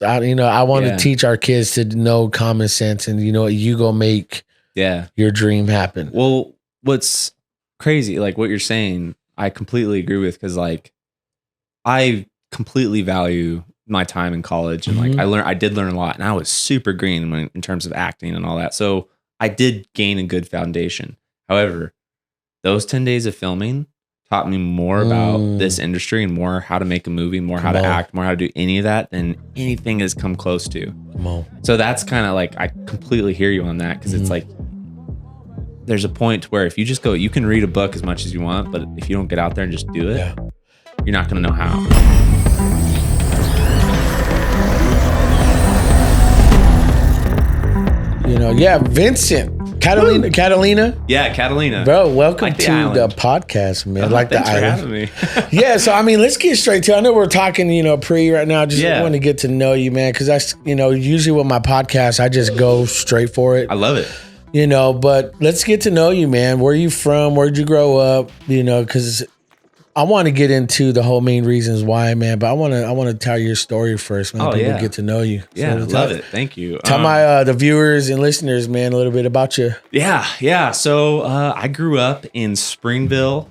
I want to teach our kids to know common sense, and you go make your dream happen. Well, what's crazy, like what you're saying, I completely agree with, because like I completely value my time in college, and like I did learn a lot, and I was super green in terms of acting and all that. So I did gain a good foundation. However, those 10 days of filming taught me more about this industry and more how to make a movie, more how to act, more how to do any of that than anything has come close to. So that's kind of like, I completely hear you on that, because it's like, there's a point where if you just go, you can read a book as much as you want, but if you don't get out there and just do it, you're not going to know how. Vincent Catalina. Yeah, Catalina. Bro, welcome to the podcast, man. Thanks for having me. So let's get straight to it. I know we're talking, pre right now. Just want to get to know you, man, because that's, usually with my podcast, I just go straight for it. I love it. But let's get to know you, man. Where are you from? Where'd you grow up? Because I want to get into the whole main reasons why, man. But I want to tell your story first, man. People get to know you. Yeah, love it. Thank you. Tell the viewers and listeners, man, a little bit about you. Yeah. So I grew up in Springville,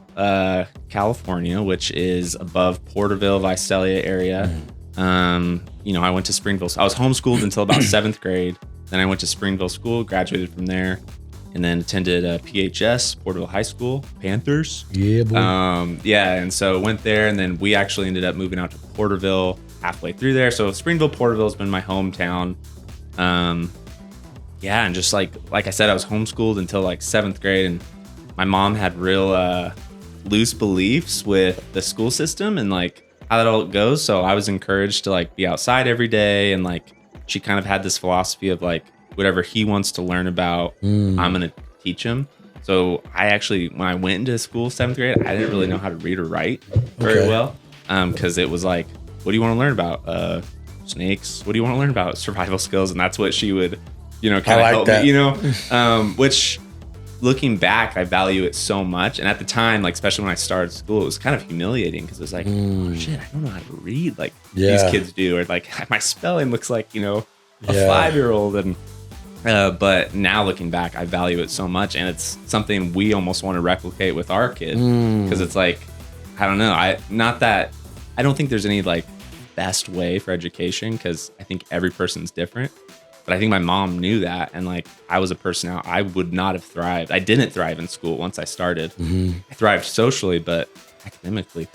California, which is above Porterville, Visalia area. I went to Springville. I was homeschooled until about 7th grade. Then I went to Springville School, graduated from there, and then attended PHS, Porterville High School, Panthers. Yeah, boy. And so went there, and then we actually ended up moving out to Porterville halfway through there. So Springville, Porterville has been my hometown. And just like I said, I was homeschooled until like 7th grade, and my mom had real loose beliefs with the school system and like how that all goes. So I was encouraged to like be outside every day, and like she kind of had this philosophy of like, whatever he wants to learn about, I'm going to teach him. So I actually, when I went into school 7th grade, I didn't really know how to read or write very well. Because it was like, what do you want to learn about? Snakes. What do you want to learn about? Survival skills. And that's what she would, kind of help me, which looking back, I value it so much. And at the time, like, especially when I started school, it was kind of humiliating, because it was like, oh shit, I don't know how to read like these kids do. Or like my spelling looks like, a 5-year-old. And but now looking back, I value it so much, and it's something we almost want to replicate with our kid, because it's like, I don't know, I don't think there's any like best way for education, because I think every person's different. But I think my mom knew that, and like I was a person now, I would not have thrived. I didn't thrive in school once I started. I thrived socially, but academically.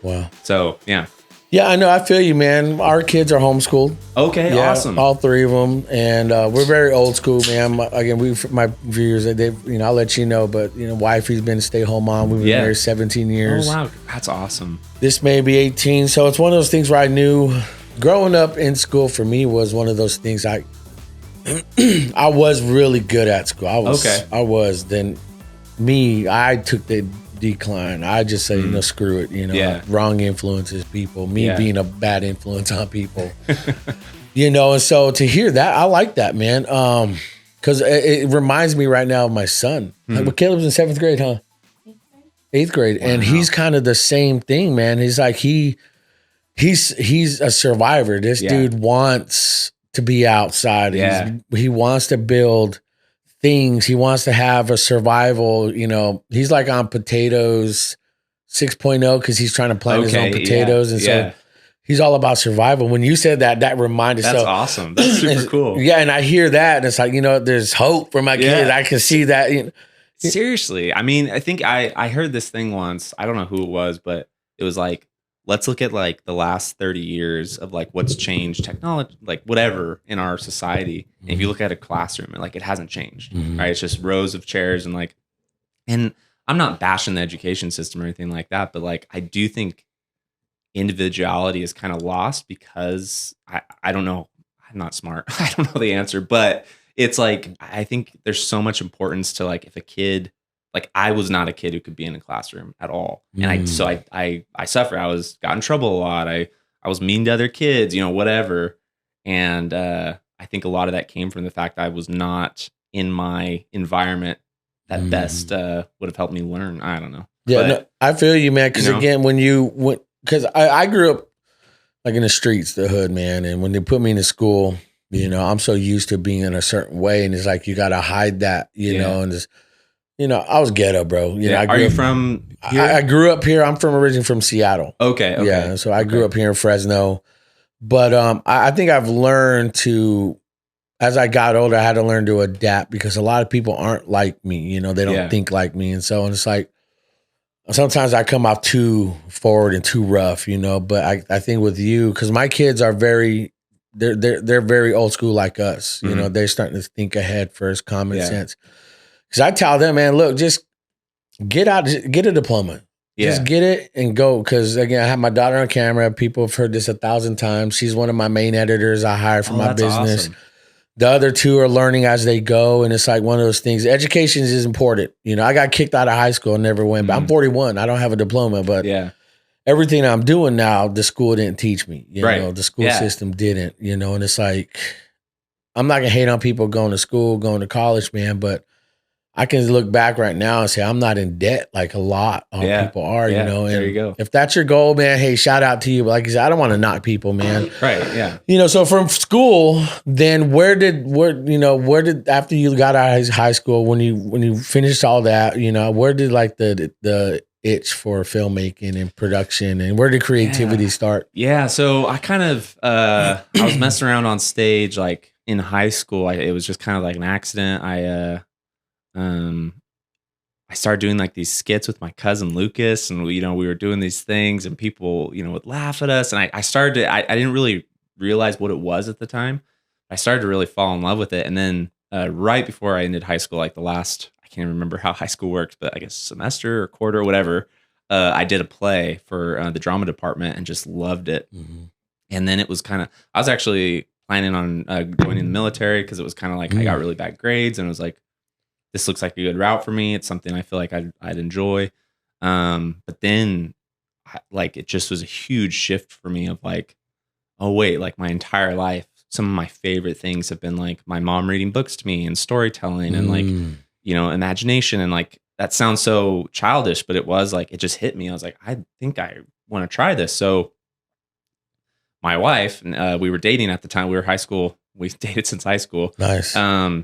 Wow. So yeah. Yeah, I know. I feel you, man. Our kids are homeschooled. Okay, awesome. All 3 of them, and we're very old school, man. Again, my viewers, I'll let you know, but wifey's been a stay-home mom. We've been married 17 years. Oh wow, that's awesome. This may be 18, so it's one of those things where I knew growing up in school for me was one of those things. I was really good at school. I was. Then I took the decline. I just say, screw it, wrong influences, people, being a bad influence on people, and so to hear that, I like that, man. Cause it reminds me right now of my son. Like, Caleb's in 7th grade, huh? 8th grade. Wow. And he's kind of the same thing, man. He's like, he's a survivor. This dude wants to be outside. He wants to build things. He wants to have a survival, he's like on potatoes 6.0, because he's trying to plant his own potatoes. And so he's all about survival. When you said that reminded me. That's awesome. That's super cool. Yeah. And I hear that, and it's like, there's hope for my kids. I can see that. Seriously. I mean, I think I heard this thing once. I don't know who it was, but it was like, let's look at like the last 30 years of like what's changed, technology, like whatever in our society. And if you look at a classroom, like it hasn't changed, right? It's just rows of chairs and I'm not bashing the education system or anything like that, but like I do think individuality is kind of lost, because I don't know, I'm not smart. I don't know the answer, but it's like, I think there's so much importance to like, if a kid, like I was not a kid who could be in a classroom at all. And I suffered. I got in trouble a lot. I was mean to other kids, whatever. And I think a lot of that came from the fact that I was not in my environment that best would have helped me learn. I don't know. Yeah, I feel you, man. Because again, because I grew up, like in the streets, the hood, man. And when they put me into school, you know, I'm so used to being in a certain way, and it's like you got to hide that, you know. And just, you know, I was ghetto, bro. You know, Are you from here? I grew up here. I'm originally from Seattle. Okay. Yeah, so I grew up here in Fresno, but I think I've learned to, as I got older, I had to learn to adapt because a lot of people aren't like me. You know, they don't think like me, and so it's like sometimes I come off too forward and too rough. You know, but I think with you, because my kids are very. They're very old school like us. You know, they're starting to think ahead first, common sense. Because I tell them, man, look, just get a diploma. Just get it and go. Because again, I have my daughter on camera. People have heard this 1,000 times. She's one of my main editors I hire for my business. Awesome. The other two are learning as they go. And it's like one of those things. Education is important. You know, I got kicked out of high school and never went. But I'm 41. I don't have a diploma. But everything I'm doing now, the school didn't teach me. You know, the school system didn't. You know, and it's like, I'm not gonna hate on people going to school, going to college, man. But I can look back right now and say I'm not in debt like a lot of people are. You know, and there you go. If that's your goal, man, hey, shout out to you. But like I said, I don't want to knock people, man. Right? Yeah. You know, so from school, then where did after you got out of high school, when you finished all that, you know, where did like the itch for filmmaking and production, and where did creativity start? Yeah, so I kind of I was messing around on stage like in high school. It was just kind of like an accident. I started doing like these skits with my cousin Lucas, and we were doing these things, and people would laugh at us, and I started to, I didn't really realize what it was at the time. I started to really fall in love with it, and then right before I ended high school, like the last, I can't remember how high school worked, but I guess semester or quarter or whatever, I did a play for the drama department and just loved it. And then it was kind of, I was actually planning on joining the military because it was kind of like I got really bad grades, and it was like, this looks like a good route for me. It's something I feel like I'd enjoy. But then like it just was a huge shift for me of like, oh wait, like my entire life, some of my favorite things have been like my mom reading books to me and storytelling and like, imagination. And like, that sounds so childish, but it was like, it just hit me. I was like, I think I want to try this. So my wife, we were dating at the time. We were high school. We dated since high school. Nice.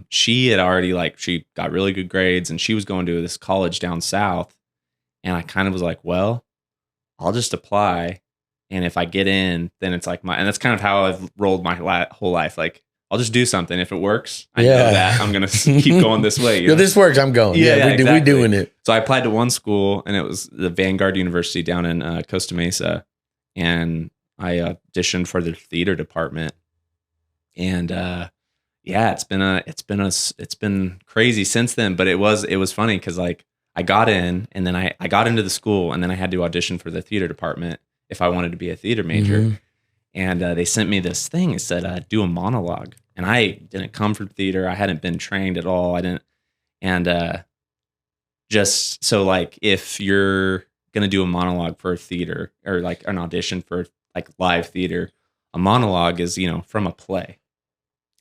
She had already she got really good grades, and she was going to this college down south. And I kind of was like, well, I'll just apply. And if I get in, then it's like and that's kind of how I've rolled my whole life. Like, I'll just do something. If it works, I know that I'm going to keep going this way. If this works, I'm going. Exactly. We're doing it. So I applied to one school, and it was the Vanguard University down in Costa Mesa. And I auditioned for the theater department. And it's been crazy since then. But it was funny because like I got in, and then I got into the school, and then I had to audition for the theater department if I wanted to be a theater major. And they sent me this thing. It said, do a monologue. And I didn't come from theater. I hadn't been trained at all. I didn't. And just so like, if you're going to do a monologue for a theater or like an audition for like live theater, a monologue is, from a play.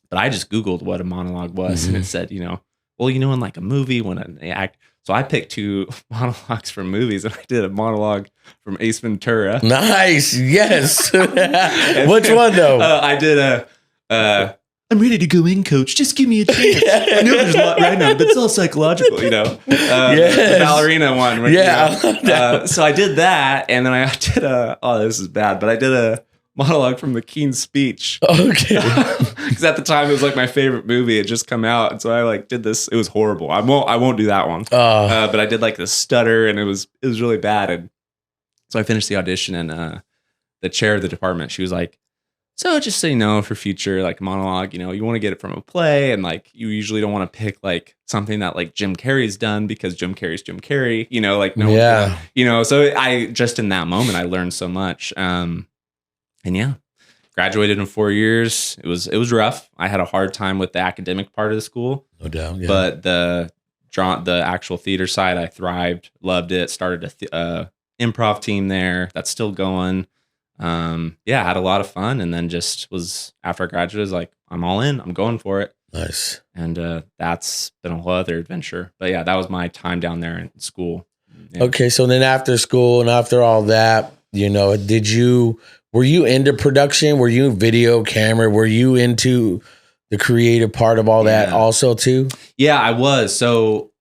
But I just Googled what a monologue was, and it said, in like a movie when an act. So I picked 2 monologues from movies, and I did a monologue from Ace Ventura. Nice. Yes. Which one though? I did I'm ready to go in, coach. Just give me a chance. I know there's a lot right now, but it's all psychological, the ballerina one. Right, so I did that, and then I did this is bad, but I did a monologue from The King's Speech. Okay. Because at the time it was like my favorite movie. It just come out, and so I like did this. It was horrible. I won't do that one. But I did like the stutter, and it was really bad. And so I finished the audition, and the chair of the department, she was like, so just so you know, for future like monologue, you want to get it from a play, and like you usually don't want to pick like something that like Jim Carrey's done because Jim Carrey's Jim Carrey. Like no, So I just in that moment I learned so much. And graduated in 4 years. It was rough. I had a hard time with the academic part of the school. No doubt. Yeah. But the actual theater side, I thrived, loved it. Started a improv team there. That's still going. Had a lot of fun. And then just after I graduated, I was like, I'm all in. I'm going for it. Nice. And that's been a whole other adventure. But yeah, that was my time down there in school. Yeah. Okay. So then after school and after all that, were you into production? Were you video camera? Were you into the creative part of all that also too? Yeah, I was. So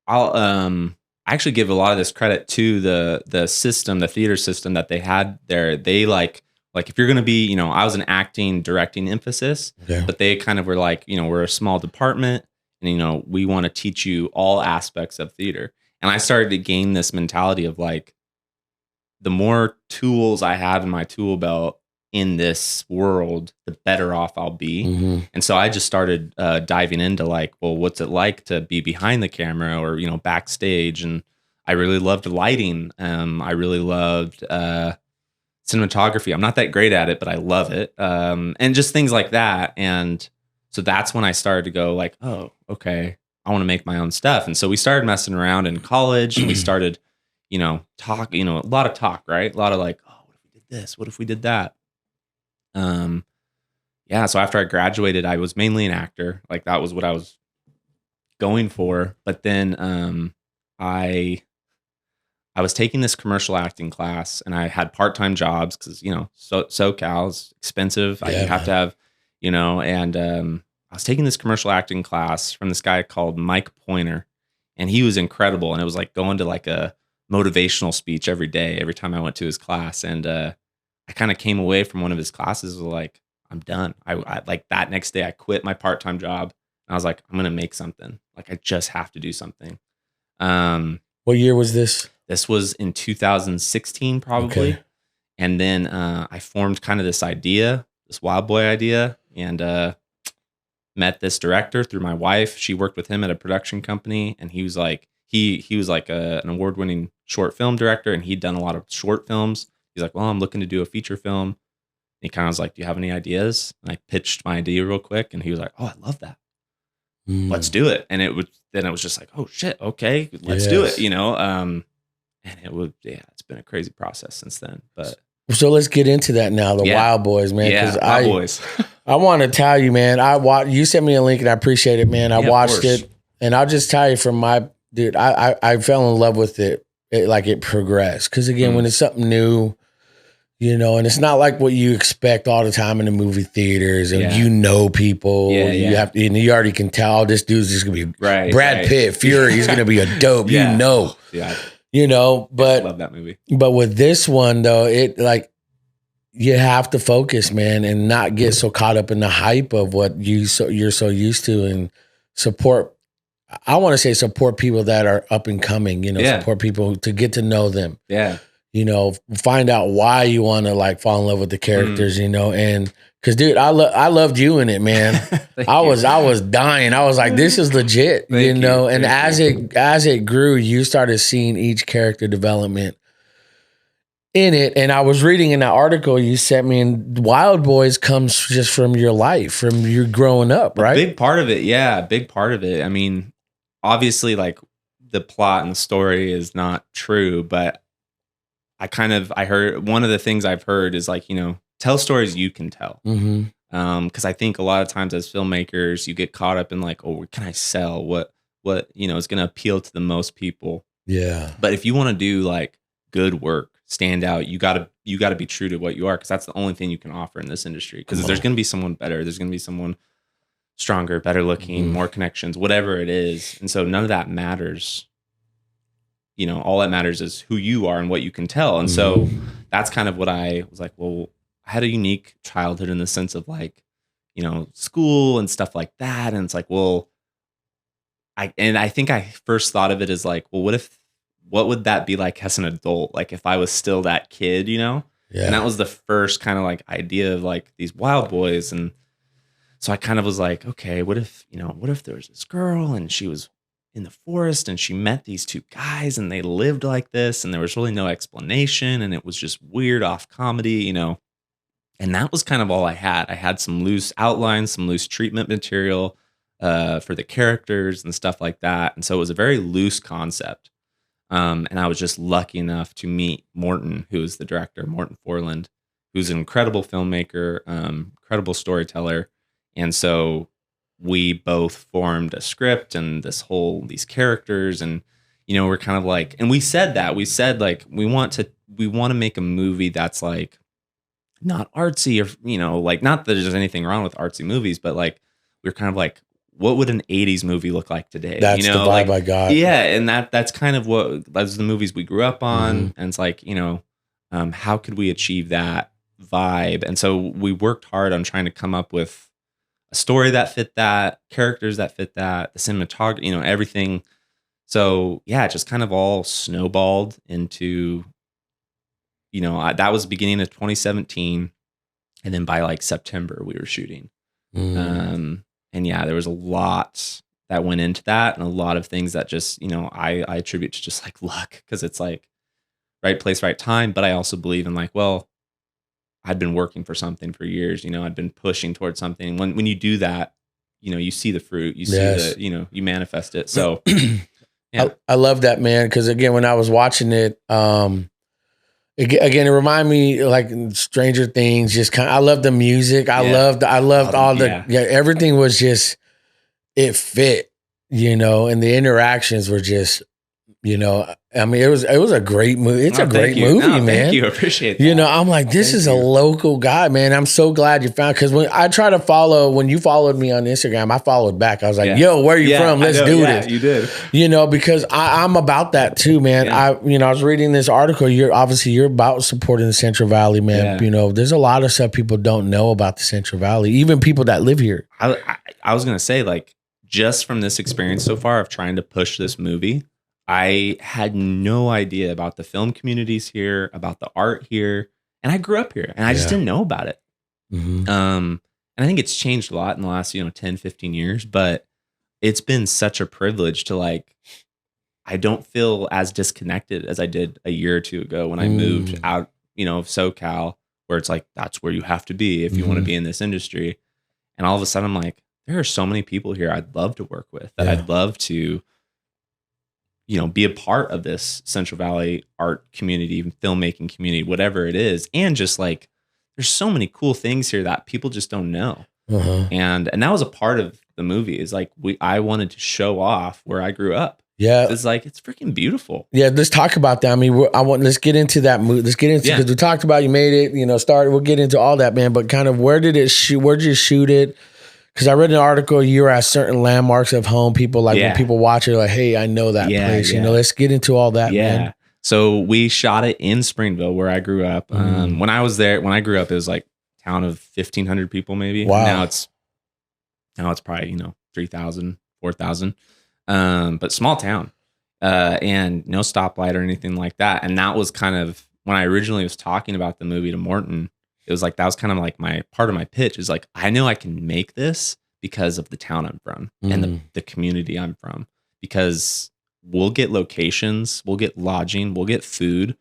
I'll actually give a lot of this credit to the system, the theater system that they had there. They like if you're going to be, I was an acting, directing emphasis, but they kind of were like, we're a small department and, we want to teach you all aspects of theater. And I started to gain this mentality of like, the more tools I have in my tool belt in this world, the better off I'll be. Mm-hmm. And so I just started diving into like, well, what's it like to be behind the camera or, backstage? And I really loved lighting. I really loved cinematography. I'm not that great at it, but I love it. And just things like that. And so that's when I started to go like, oh, okay, I want to make my own stuff. And so we started messing around in college and we started, talk, a lot of talk, right? A lot of like, oh, what if we did this? What if we did that? So after I graduated, I was mainly an actor. Like that was what I was going for. But then I was taking this commercial acting class and I had part-time jobs because, SoCal is expensive. You have to have, and I was taking this commercial acting class from this guy called Mike Pointer, and he was incredible. And it was like going to like a motivational speech every day, every time I went to his class. And I kind of came away from one of his classes with like, I'm done. I like that next day I quit my part-time job. And I was like, I'm going to make something. Like I just have to do something. What year was this? This was in 2016, probably. Okay. And then I formed kind of this idea, this Wild Boy idea, and met this director through my wife. She worked with him at a production company, and he was like, he was like an award-winning short film director, and he'd done a lot of short films. He's like, well, I'm looking to do a feature film. And he kind of was like, do you have any ideas? And I pitched my idea real quick, and he was like, oh, I love that. Let's do it. And it was just like, oh shit, okay, let's do it, and it would, it's been a crazy process since then. But so let's get into that now, the Wild Boys, man. Yeah, Wild Boys. I want to tell you, man, you sent me a link and I appreciate it, man. I watched it, and I'll just tell you from dude, I fell in love with it. It progressed. Because again, when it's something new, and it's not like what you expect all the time in the movie theaters, and people, have to, and you already can tell this dude's just gonna be Brad Pitt, Fury. He's gonna be a dope, But I love that movie. But with this one though, it like you have to focus, man, and not get so caught up in the hype of what you're so used to, and support. I want to say support people that are up and coming. Support people to get to know them. Yeah. Find out why you want to like fall in love with the characters, and because dude, I loved you in it, man. I was dying. I was like, this is legit, and as it grew, you started seeing each character development in it. And I was reading in that article you sent me, and Wild Boys comes just from your life, from you growing up, right? A big part of it. Yeah. A big part of it. I mean, obviously like the plot and the story is not true, but I heard one of the things I've heard is like, tell stories you can tell. Mm-hmm. Cause I think a lot of times as filmmakers, you get caught up in like, oh, what can I sell? What is going to appeal to the most people. Yeah. But if you want to do like good work, stand out, you gotta be true to what you are. Cause that's the only thing you can offer in this industry. Cause there's going to be someone better. There's going to be someone stronger, better looking, more connections, whatever it is. And so none of that matters. All that matters is who you are and what you can tell. And so that's kind of what I was like, well, I had a unique childhood in the sense of like, school and stuff like that. And it's like, well, I think I first thought of it as like, well, what would that be like as an adult? Like if I was still that kid, Yeah. And that was the first kind of like idea of like these Wild Boys. And so I kind of was like, okay, what if there was this girl and she was in the forest and she met these two guys and they lived like this and there was really no explanation and it was just weird off comedy, and that was kind of all I had. I had some loose outlines, some loose treatment material for the characters and stuff like that. And so it was a very loose concept. And I was just lucky enough to meet Morton, who is the director, Morton Forland, who's an incredible filmmaker, incredible storyteller. And so we both formed a script and these characters, and we're kind of like, and we said like we want to make a movie that's like not artsy or, like not that there's anything wrong with artsy movies, but like we're kind of like, what would an 80s movie look like today? That's the vibe like, I got. Yeah. And that's kind of that's the movies we grew up on. And it's like, how could we achieve that vibe? And so we worked hard on trying to come up with a story that fit that, characters that fit that, the cinematography, everything. So yeah, it just kind of all snowballed into, that was the beginning of 2017. And then by like September we were shooting. And yeah, there was a lot that went into that and a lot of things that just, I attribute to just like luck, because it's like right place, right time. But I also believe in like, well, I'd been working for something for years, I'd been pushing towards something. When you do that, you see the fruit, you see you manifest it. So yeah. I love that, man. Cause again, when I was watching it, again, it reminded me like Stranger Things. Just I loved the music. I loved all everything was just, it fit, and the interactions were just, I mean, it was a great movie. It's a great movie, man. Thank you. I appreciate that. I'm like, this is a local guy, man. I'm so glad you found, because when I try to follow, when you followed me on Instagram, I followed back. I was like, yo, where are you from? Let's do this. You did. Because I'm about that too, man. Yeah. I was reading this article. You're about supporting the Central Valley, man. Yeah. There's a lot of stuff people don't know about the Central Valley, even people that live here. I was going to say, like, just from this experience so far of trying to push this movie, I had no idea about the film communities here, about the art here. And I grew up here and I just didn't know about it. Mm-hmm. And I think it's changed a lot in the last, 10, 15 years, but it's been such a privilege to like, I don't feel as disconnected as I did a year or two ago when I moved out, of SoCal, where it's like, that's where you have to be if you want to be in this industry. And all of a sudden I'm like, there are so many people here I'd love to work with, that I'd love to, be a part of this Central Valley art community, filmmaking community, whatever it is. And just like, there's so many cool things here that people just don't know. Uh-huh. And that was a part of the movie, is like, I wanted to show off where I grew up. Yeah. It's like, it's freaking beautiful. Yeah. Let's talk about that. I mean, let's get into that movie. Let's get into, because we talked about, you made it, started, we'll get into all that, man, but kind of where did you shoot it? Because I read an article, you were at certain landmarks of home. People like, when people watch it, like, hey, I know that place. Let's get into all that, man. So we shot it in Springville, where I grew up. When I grew up, it was like a town of 1,500 people, maybe. Wow. Now it's probably, 3,000, 4,000. But small town, and no stoplight or anything like that. And that was kind of, when I originally was talking about the movie to Morton, it was like, that was kind of like my part of my pitch, is like, I know I can make this because of the town I'm from and the community I'm from, because we'll get locations, we'll get lodging, we'll get food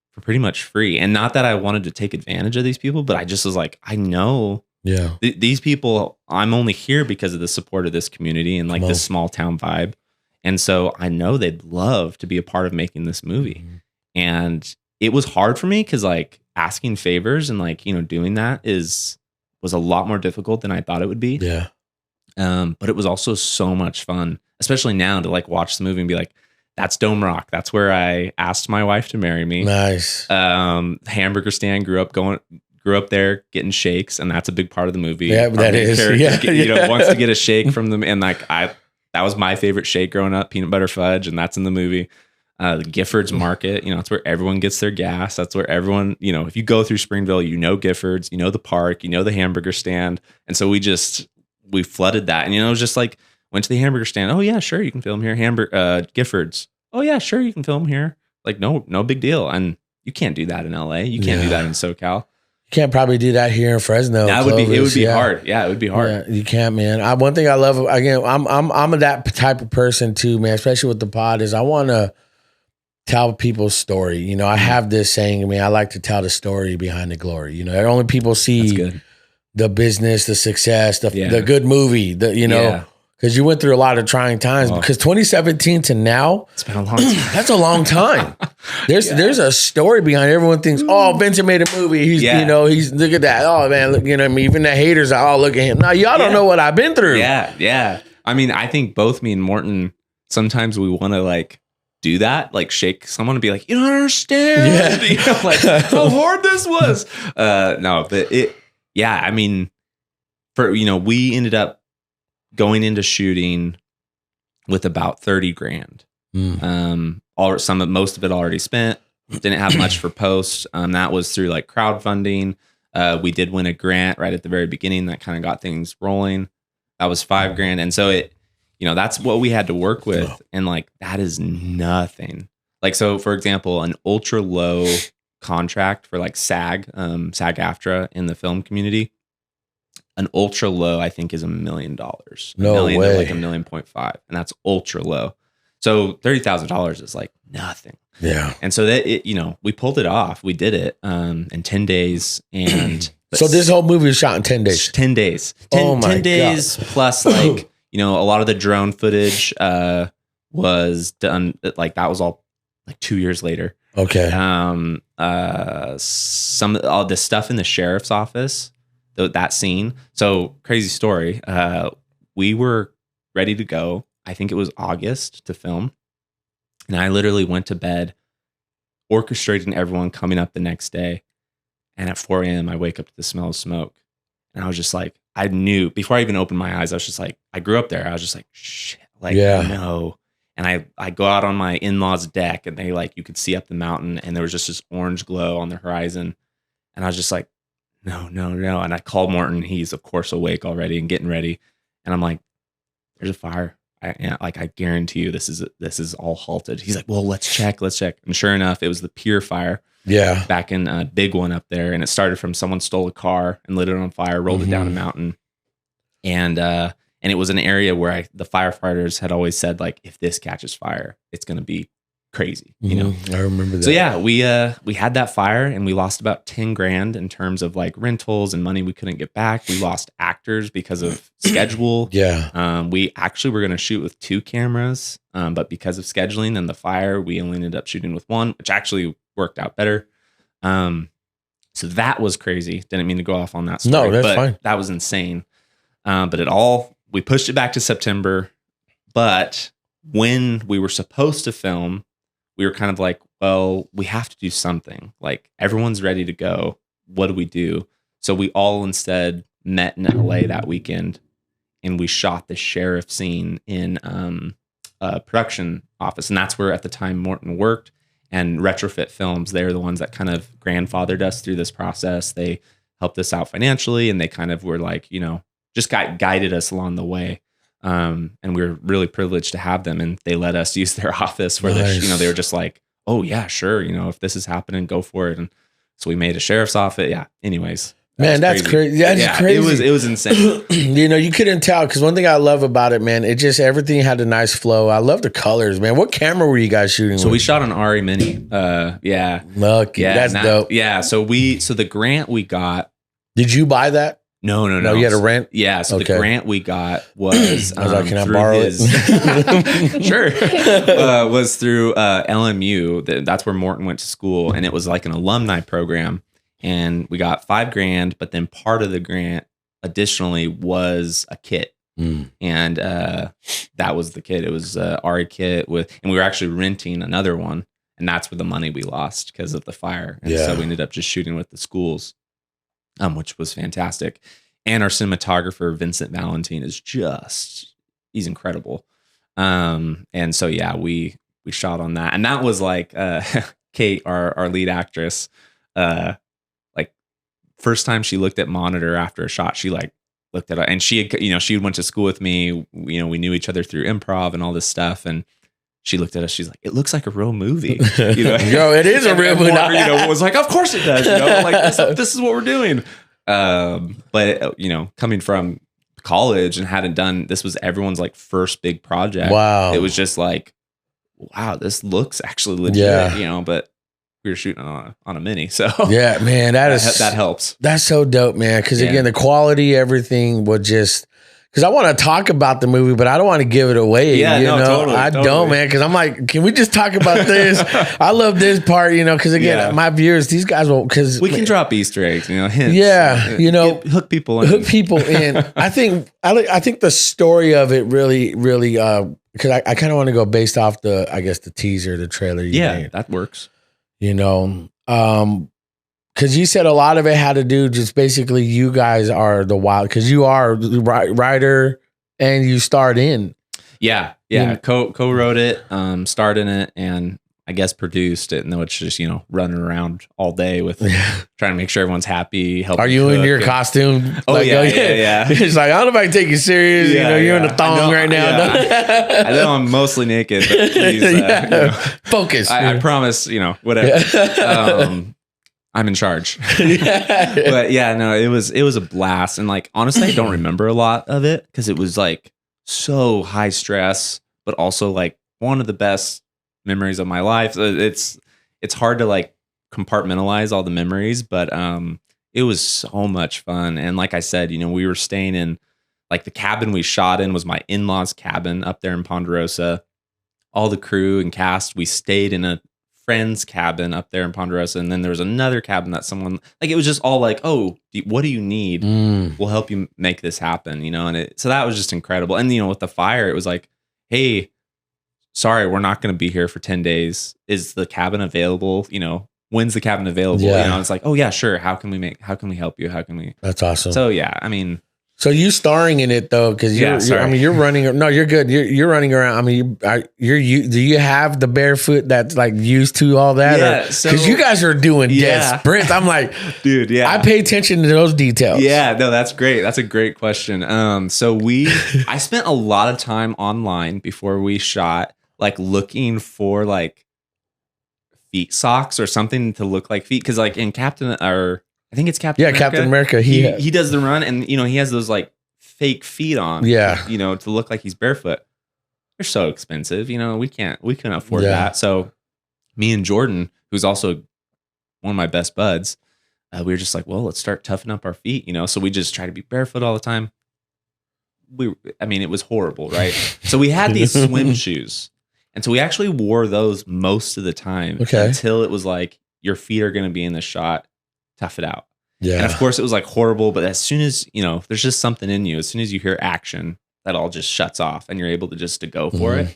for pretty much free. And not that I wanted to take advantage of these people, but I just was like, I know these people, I'm only here because of the support of this community and like this small town vibe. And so I know they'd love to be a part of making this movie. And it was hard for me, because like asking favors and like, doing that was a lot more difficult than I thought it would be. Yeah. But it was also so much fun, especially now, to like watch the movie and be like, that's Dome Rock. That's where I asked my wife to marry me. Nice. Hamburger stand, grew up there getting shakes, and that's a big part of the movie. Yeah, that is. Wants to get a shake from them, and like that was my favorite shake growing up, peanut butter fudge, and that's in the movie. The Giffords Market, that's where everyone gets their gas. That's where everyone, if you go through Springville, Giffords, the park, the hamburger stand. And so we flooded that. And, it was just like, went to the hamburger stand. Oh yeah, sure. You can film here. Giffords. Oh yeah, sure. You can film here. Like, no big deal. And you can't do that in LA. You can't do that in SoCal. You can't probably do that here in Fresno. It would be hard. Yeah, it would be hard. Yeah, you can't, man. One thing I love, again, I'm that type of person too, man, especially with the pod, is I want to tell people's story. I have this saying, I like to tell the story behind the glory. Only people see the business, the success, the good movie, because you went through a lot of trying times. Because 2017 to now, it's been a long time. That's a long time. There's a story behind it. Everyone thinks, oh, Vincent made a movie. He's he's look at that. Oh man, look, even the haters are, oh, look at him. Now y'all don't know what I've been through. Yeah. I mean, I think both me and Morton, sometimes we want to like do that, like shake someone and be like, you don't understand, you know, like how hard this was. No, but I mean, we ended up going into shooting with about 30 grand. Most of it already spent. Didn't have much for post. That was through like crowdfunding. We did win a grant right at the very beginning that kind of got things rolling. That was $5 grand. And so that's what we had to work with. And like, that is nothing. Like, so for example, an ultra low contract for like SAG-AFTRA in the film community, an ultra low, I think, is $1 million. No way. To like $1.5 million. And that's ultra low. So $30,000 is like nothing. Yeah. And so that we pulled it off. We did it in 10 days. And so this whole movie was shot in 10 days. 10 days. 10 days plus like, a lot of the drone footage was done. Like that was all like 2 years later. Okay. All the stuff in the sheriff's office, that scene. So crazy story. We were ready to go. I think it was August to film. And I literally went to bed, orchestrating everyone coming up the next day. And at 4 a.m., I wake up to the smell of smoke. And I was just like, I knew before I even opened my eyes, I was just like, I grew up there. I was just like, shit, like, no. And I go out on my in-laws' deck and they like, you could see up the mountain and there was just this orange glow on the horizon. And I was just like, no. And I called Morton. He's of course awake already and getting ready. And I'm like, there's a fire. I guarantee you this is all halted. He's like, well, let's check. And sure enough, it was the pier fire. Yeah. Back in a big one up there. And it started from someone stole a car and lit it on fire, rolled it down a mountain. And it was an area where the firefighters had always said, like, if this catches fire, it's going to be crazy, you know? I remember that. So yeah, we had that fire and we lost about 10 grand in terms of like rentals and money we couldn't get back. We lost actors because of schedule. Yeah. We actually were going to shoot with 2 cameras, but because of scheduling and the fire, we only ended up shooting with 1, which actually worked out better. So that was crazy. Didn't mean to go off on that story. No, that's fine. That was insane. But we pushed it back to September. But when we were supposed to film, we were kind of like, well, we have to do something. Like everyone's ready to go. What do we do? So we all instead met in LA that weekend and we shot the sheriff scene in a production office. And that's where at the time Morton worked, and Retrofit Films. They're the ones that kind of grandfathered us through this process. They helped us out financially and they kind of were like, just guided us along the way. And we were really privileged to have them, and they let us use their office where they were just like, oh yeah, sure. if this is happening, go for it. And so we made a sheriff's office. Yeah. Anyways, that's crazy. That's crazy. It was insane. You couldn't tell. Cause one thing I love about it, man, everything had a nice flow. I love the colors, man. What camera were you guys shooting with? So we shot an RE Mini. Yeah. Lucky. Yeah. That's dope. Yeah. So the grant we got. Did you buy that? No. You had to rent? Yeah. So the grant we got was, I was like, can I borrow it? Sure. Was through LMU. That's where Morton went to school. And it was like an alumni program. And we got $5 grand, but then part of the grant additionally was a kit. And that was the kit. It was a RE kit and we were actually renting another one. And that's where the money we lost because of the fire. And so we ended up just shooting with the schools. Which was fantastic. And our cinematographer, Vincent Valentine, he's incredible. And so, yeah, we shot on that. And that was like, Kate, our lead actress, like first time she looked at monitor after a shot, she like looked at it, and she went to school with me. We knew each other through improv and all this stuff. And she looked at us. She's like, "It looks like a real movie." Yo, it is a real movie. Was like, "Of course it does." Like this is what we're doing. But coming from college and hadn't done this, was everyone's like first big project. Wow, it was just like, wow, this looks actually legit. But we were shooting on a mini, so yeah, man, that helps. That's so dope, man. Because again, the quality, everything was just. because I want to talk about the movie, but I don't want to give it away. Yeah, totally. I don't, man, because I'm like, can we just talk about this? I love this part, because again, my viewers, these guys will, because we can drop Easter eggs, hints. Yeah, hook people in. I think the story of it really, really, because I kind of want to go based off the teaser, the trailer. Made. That works. Because you said a lot of it had to do just basically you guys are the wild, because you are the writer and you starred in. Yeah. Co-wrote it, starred in it, and I guess produced it. And then it's just, running around all day with trying to make sure everyone's happy. Are you in your costume? Oh, yeah. It's like, I don't know if I can take you serious. You're in a thong right now. Yeah. I know I'm mostly naked, but please, focus. I promise, whatever. I'm in charge. But it was a blast. And like, honestly, I don't remember a lot of it because it was like so high stress, but also like one of the best memories of my life. It's hard to like compartmentalize all the memories, but it was so much fun. And like I said, we were staying in like the cabin we shot in was my in-laws cabin up there in Ponderosa. All the crew and cast, we stayed in a friend's cabin up there in Ponderosa, and then there was another cabin that someone like, it was just all like, oh, what do you need? We'll help you make this happen, and so that was just incredible. And with the fire, it was like, hey, sorry, we're not going to be here for 10 days. Is the cabin available? When's the cabin available? It's like, oh yeah, sure. How can we help you? That's awesome. So yeah, I mean, so you starring in it though, because you're running. No, you're good. You're running around. I mean, do you have the barefoot that's like used to all that? Yeah, because you guys are doing dead sprints. I'm like, dude, yeah. I pay attention to those details. Yeah, no, that's great. That's a great question. So I spent a lot of time online before we shot, like looking for like feet socks or something to look like feet, because like in I think it's Captain America. Captain America. He does the run, and he has those like fake feet on. Yeah. To look like he's barefoot. They're so expensive. We couldn't afford that. So me and Jordan, who's also one of my best buds, we were just like, well, let's start toughening up our feet. So we just try to be barefoot all the time. It was horrible, right? So we had these swim shoes, and so we actually wore those most of the time until it was like, your feet are going to be in the shot. Tough it out. Yeah. And of course it was like horrible, but as soon as, there's just something in you, as soon as you hear action, that all just shuts off and you're able to go for it.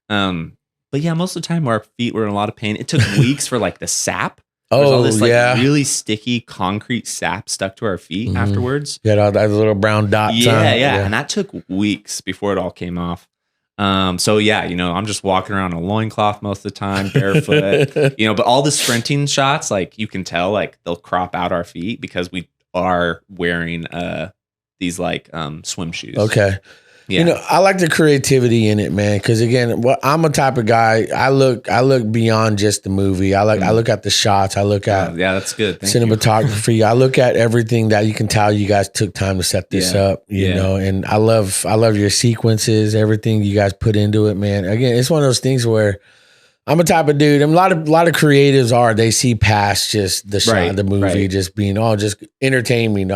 But yeah, most of the time our feet were in a lot of pain. It took weeks for like the sap. There's all this like really sticky concrete sap stuck to our feet afterwards. Yeah, all that little brown dots. Yeah. And that took weeks before it all came off. So yeah, I'm just walking around in a loincloth most of the time, barefoot, but all the sprinting shots, like you can tell, like they'll crop out our feet because we are wearing, these like, swim shoes. Okay. Yeah. I like the creativity in it, man. Cause again, I'm a type of guy, I look beyond just the movie. I look at the shots. I look at that's good. Thank cinematography. You. I look at everything that you can tell you guys took time to set this up, you know, and I love your sequences, everything you guys put into it, man. Again, it's one of those things where I'm a type of dude, and a lot of creatives they see past just the shot of the movie, just being, just entertain me.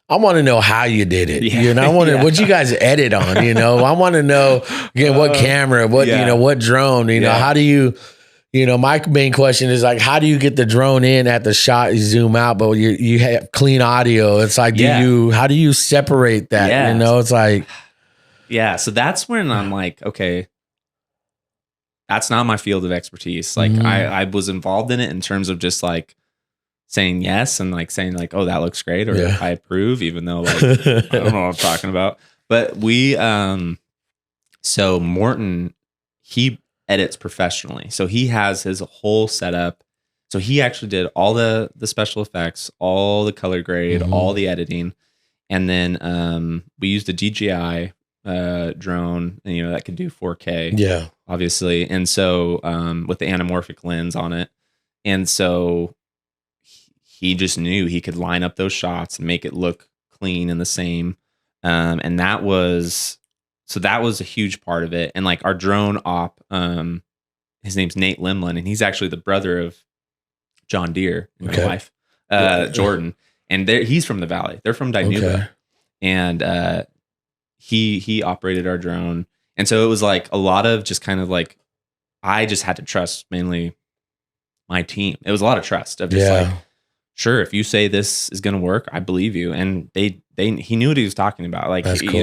I want to know how you did it. I want to what you guys edit on. I want to know again what camera, what what drone. How do you? My main question is like, how do you get the drone in at the shot? You zoom out, but you have clean audio. It's like, how do you separate that? It's like, So that's when I'm like, okay, that's not my field of expertise. Like I was involved in it in terms of just like saying yes and like saying like, oh, that looks great, or I approve, even though like I don't know what I'm talking about. But we so Morton, he edits professionally, so he has his whole setup. So he actually did all the special effects, all the color grade, all the editing, and then we used a DJI drone, and that could do 4K, obviously, and so with the anamorphic lens on it, and so he just knew he could line up those shots and make it look clean and the same. And that was a huge part of it. And like our drone op, his name's Nate Limlin, and he's actually the brother of John Deere, my wife, Jordan. And he's from the Valley. They're from Dinuba. And he operated our drone. And so it was like a lot of just kind of like, I just had to trust mainly my team. It was a lot of trust of just like, sure, if you say this is going to work, I believe you. And he knew what he was talking about. Like, that's cool,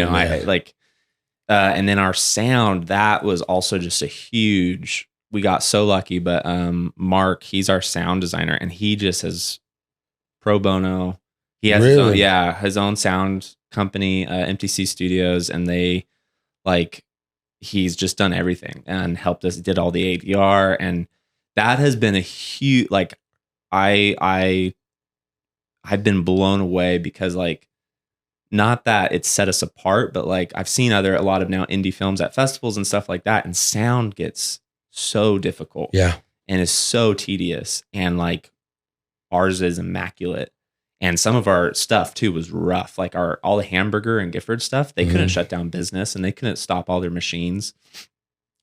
and then our sound, that was also just a huge, we got so lucky, but Mark, he's our sound designer, and he just has pro bono. He has his own sound company, MTC Studios, and they like, he's just done everything and helped us, did all the ADR, and that has been a huge, like, I've been blown away because like, not that it's set us apart, but like I've seen a lot of now indie films at festivals and stuff like that, and sound gets so difficult. Yeah. And is so tedious, and like ours is immaculate. And some of our stuff too was rough. Like all the Hamburger and Gifford stuff, they couldn't shut down business, and they couldn't stop all their machines.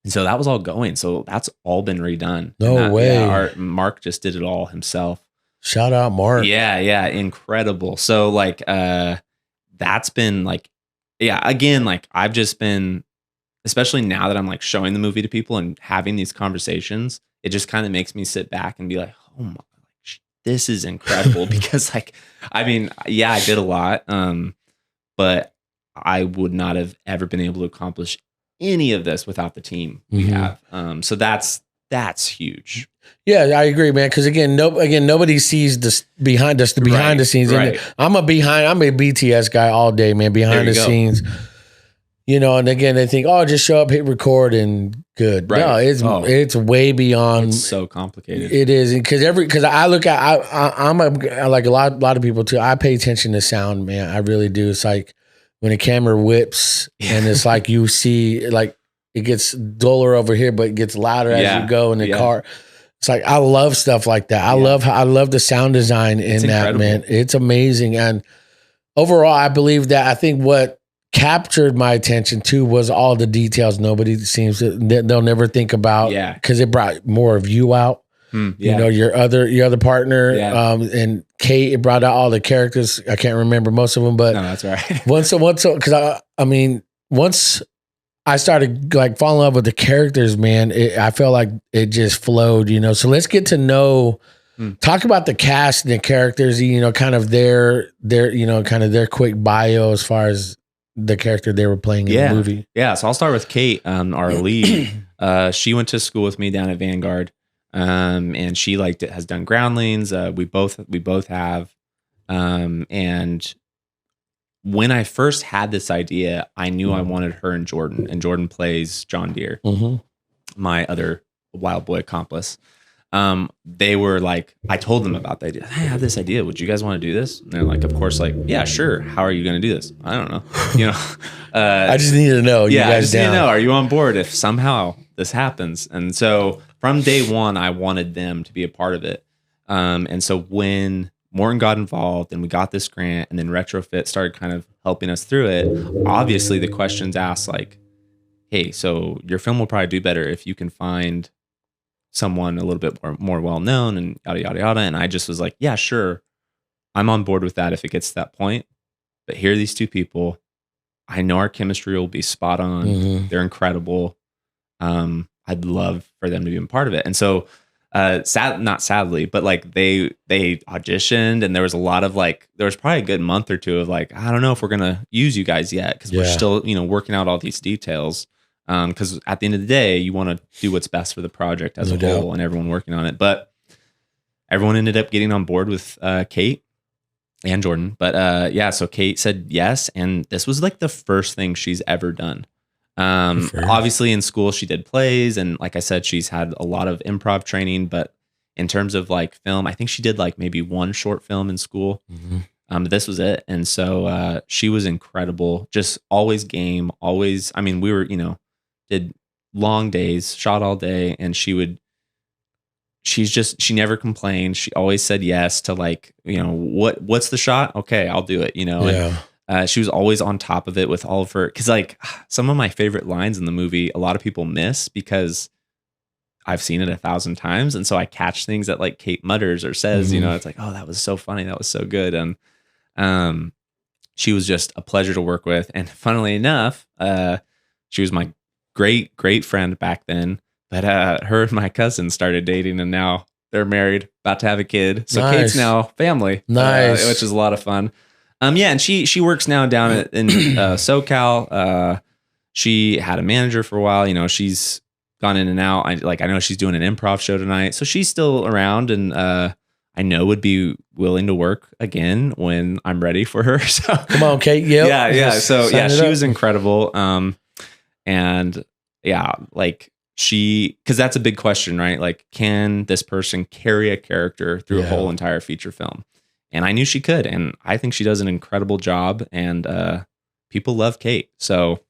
And so that was all going. So that's all been redone. No way. Yeah, Mark just did it all himself. Shout out Mark. Yeah, incredible. So like that's been like, yeah, again, like I've just been, especially now that I'm like showing the movie to people and having these conversations, it just kind of makes me sit back and be like, oh my, this is incredible. Because like, I mean, yeah, I did a lot, but I would not have ever been able to accomplish any of this without the team we have. So that's huge. Yeah, I agree, man. Because again, nobody sees this behind us, behind the scenes. Right. I'm a BTS guy all day, man. Behind the scenes, you know. And again, they think, oh, just show up, hit record, and good. Right. No, it's way beyond. It's so complicated. It is, because I look at I'm like a lot of people too. I pay attention to sound, man. I really do. It's like when a camera whips, and it's like you see like it gets duller over here, but it gets louder as you go in the car. It's like, I love stuff like that. I love the sound design in that, man. It's amazing. And overall, I believe that I think what captured my attention too was all the details nobody seems to, they'll never think about. Yeah. Because it brought more of you out. You know, your other partner, and Kate, it brought out all the characters. I can't remember most of them, but no, that's right. once, because I mean, once I started like falling in love with the characters, man, I felt like it just flowed, you know. So let's get to know, talk about the cast and the characters, you know, kind of their you know, kind of their quick bio as far as the character they were playing in the movie. Yeah. So I'll start with Kate, our lead. She went to school with me down at Vanguard, and she has done groundlings. We both have, and when I first had this idea, I knew I wanted her and Jordan plays John Deere, my other wild boy accomplice. They were like, I told them about the idea. Hey, I have this idea. Would you guys want to do this? And they're like, of course, like, yeah, sure. How are you going to do this? I don't know. You know, I just need to know. You guys I just need to know. Are you on board if somehow this happens? And so from day one, I wanted them to be a part of it. And so when Morton got involved and we got this grant, and then Retrofit started kind of helping us through it, obviously the questions asked like, hey, so your film will probably do better if you can find someone a little bit more well-known and yada, yada, yada. And I just was like, yeah, sure. I'm on board with that if it gets to that point. But here are these two people. I know our chemistry will be spot on. They're incredible. I'd love for them to be a part of it. And so not sadly, but like they auditioned, and there was a lot of like, there was probably a good month or two of like, I don't know if we're gonna use you guys yet, because we're still, you know, working out all these details. Because at the end of the day, you want to do what's best for the project as a whole, and everyone working on it. But everyone ended up getting on board with Kate and Jordan. But so Kate said yes, and this was like the first thing she's ever done. Obviously in school she did plays, and like I said, she's had a lot of improv training, but in terms of like film, I think she did like maybe one short film in school. This was it. And so she was incredible, just always game, always. I mean, we were, you know, did long days, shot all day, and she never complained. She always said yes to like, you know, what's the shot? Okay, I'll do it, you know. And she was always on top of it with all of her, because like some of my favorite lines in the movie, a lot of people miss because I've seen it 1,000 times. And so I catch things that like Kate mutters or says, you know, it's like, oh, that was so funny. That was so good. And she was just a pleasure to work with. And funnily enough, she was my great friend back then. But her and my cousin started dating, and now they're married, about to have a kid. So Kate's now family, which is a lot of fun. Yeah, and she works now down in SoCal. She had a manager for a while. You know, she's gone in and out. I know she's doing an improv show tonight, so she's still around, and I know would be willing to work again when I'm ready for her. So come on, Kate. Yep. Yeah. So yeah, she was incredible. And yeah, like because that's a big question, right? Like, can this person carry a character through a whole entire feature film? And I knew she could, and I think she does an incredible job. And people love Kate, so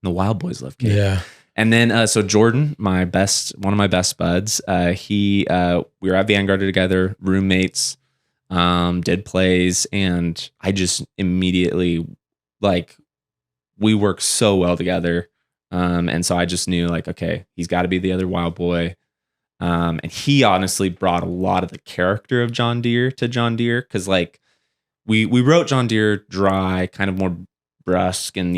the Wild Boys love Kate. Yeah. And then so Jordan, one of my best buds, we were at Vanguard together, roommates, did plays, and I just immediately, like, we work so well together. And so I just knew, like, okay, he's got to be the other Wild Boy. And he honestly brought a lot of the character of John Deere to John Deere, because like we wrote John Deere dry, kind of more brusque, and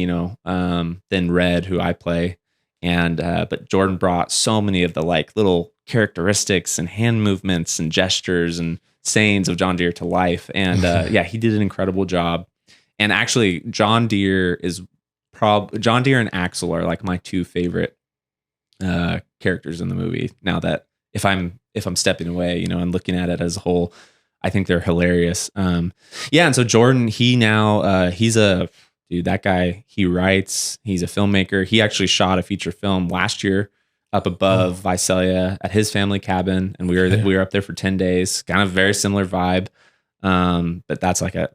than Red, who I play. And but Jordan brought so many of the like little characteristics and hand movements and gestures and sayings of John Deere to life. And yeah, he did an incredible job. And actually, John Deere and Axel are like my two favorite characters in the movie. Now that if I'm stepping away, and looking at it as a whole, I think they're hilarious. Yeah, and so Jordan, he's a dude, that guy, he writes, he's a filmmaker. He actually shot a feature film last year up above Visalia at his family cabin, and we were up there for 10 days. Kind of very similar vibe, but that's like a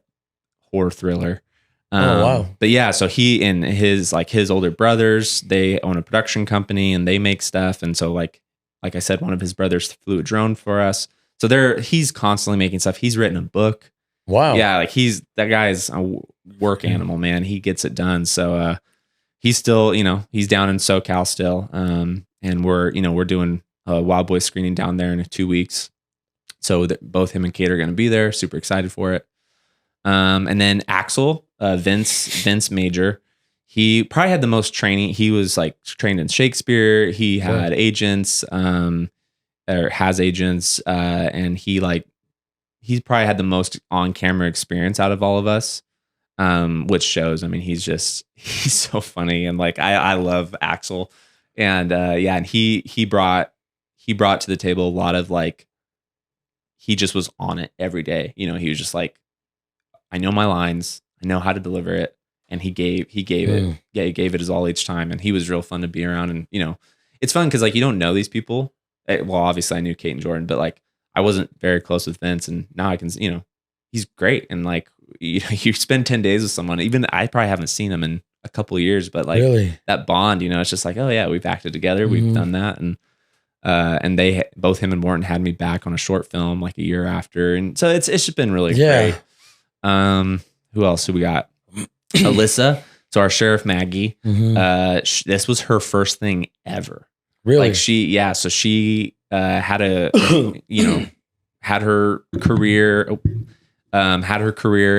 horror thriller. Wow. But yeah, so he and his older brothers, they own a production company and they make stuff. And so like I said, one of his brothers flew a drone for us. So he's constantly making stuff. He's written a book. Wow. Yeah, like that guy's a work animal, man. He gets it done. So he's still, he's down in SoCal still. And we're doing a Wild Boy screening down there in 2 weeks. So both him and Kate are going to be there. Super excited for it. And then Axel, Vince Major, he probably had the most training. He was like trained in Shakespeare. He had agents, or has agents. And he's probably had the most on-camera experience out of all of us, which shows. I mean, he's so funny. And like, I love Axel. And yeah, and he brought to the table a lot of like, he just was on it every day. He was just like, I know my lines, I know how to deliver it. And he gave it his all each time. And he was real fun to be around. And, it's fun because like, you don't know these people. Well, obviously I knew Kate and Jordan, but like, I wasn't very close with Vince, and now I can, he's great. And like, you spend 10 days with someone, even I probably haven't seen him in a couple of years, but like that bond, it's just like, oh yeah, we've acted together. We've done that. And they, both him and Morton, had me back on a short film like a year after. And so it's just been really great. Who else do we got? Alyssa. So our Sheriff Maggie, this was her first thing ever. Really? Like she had her career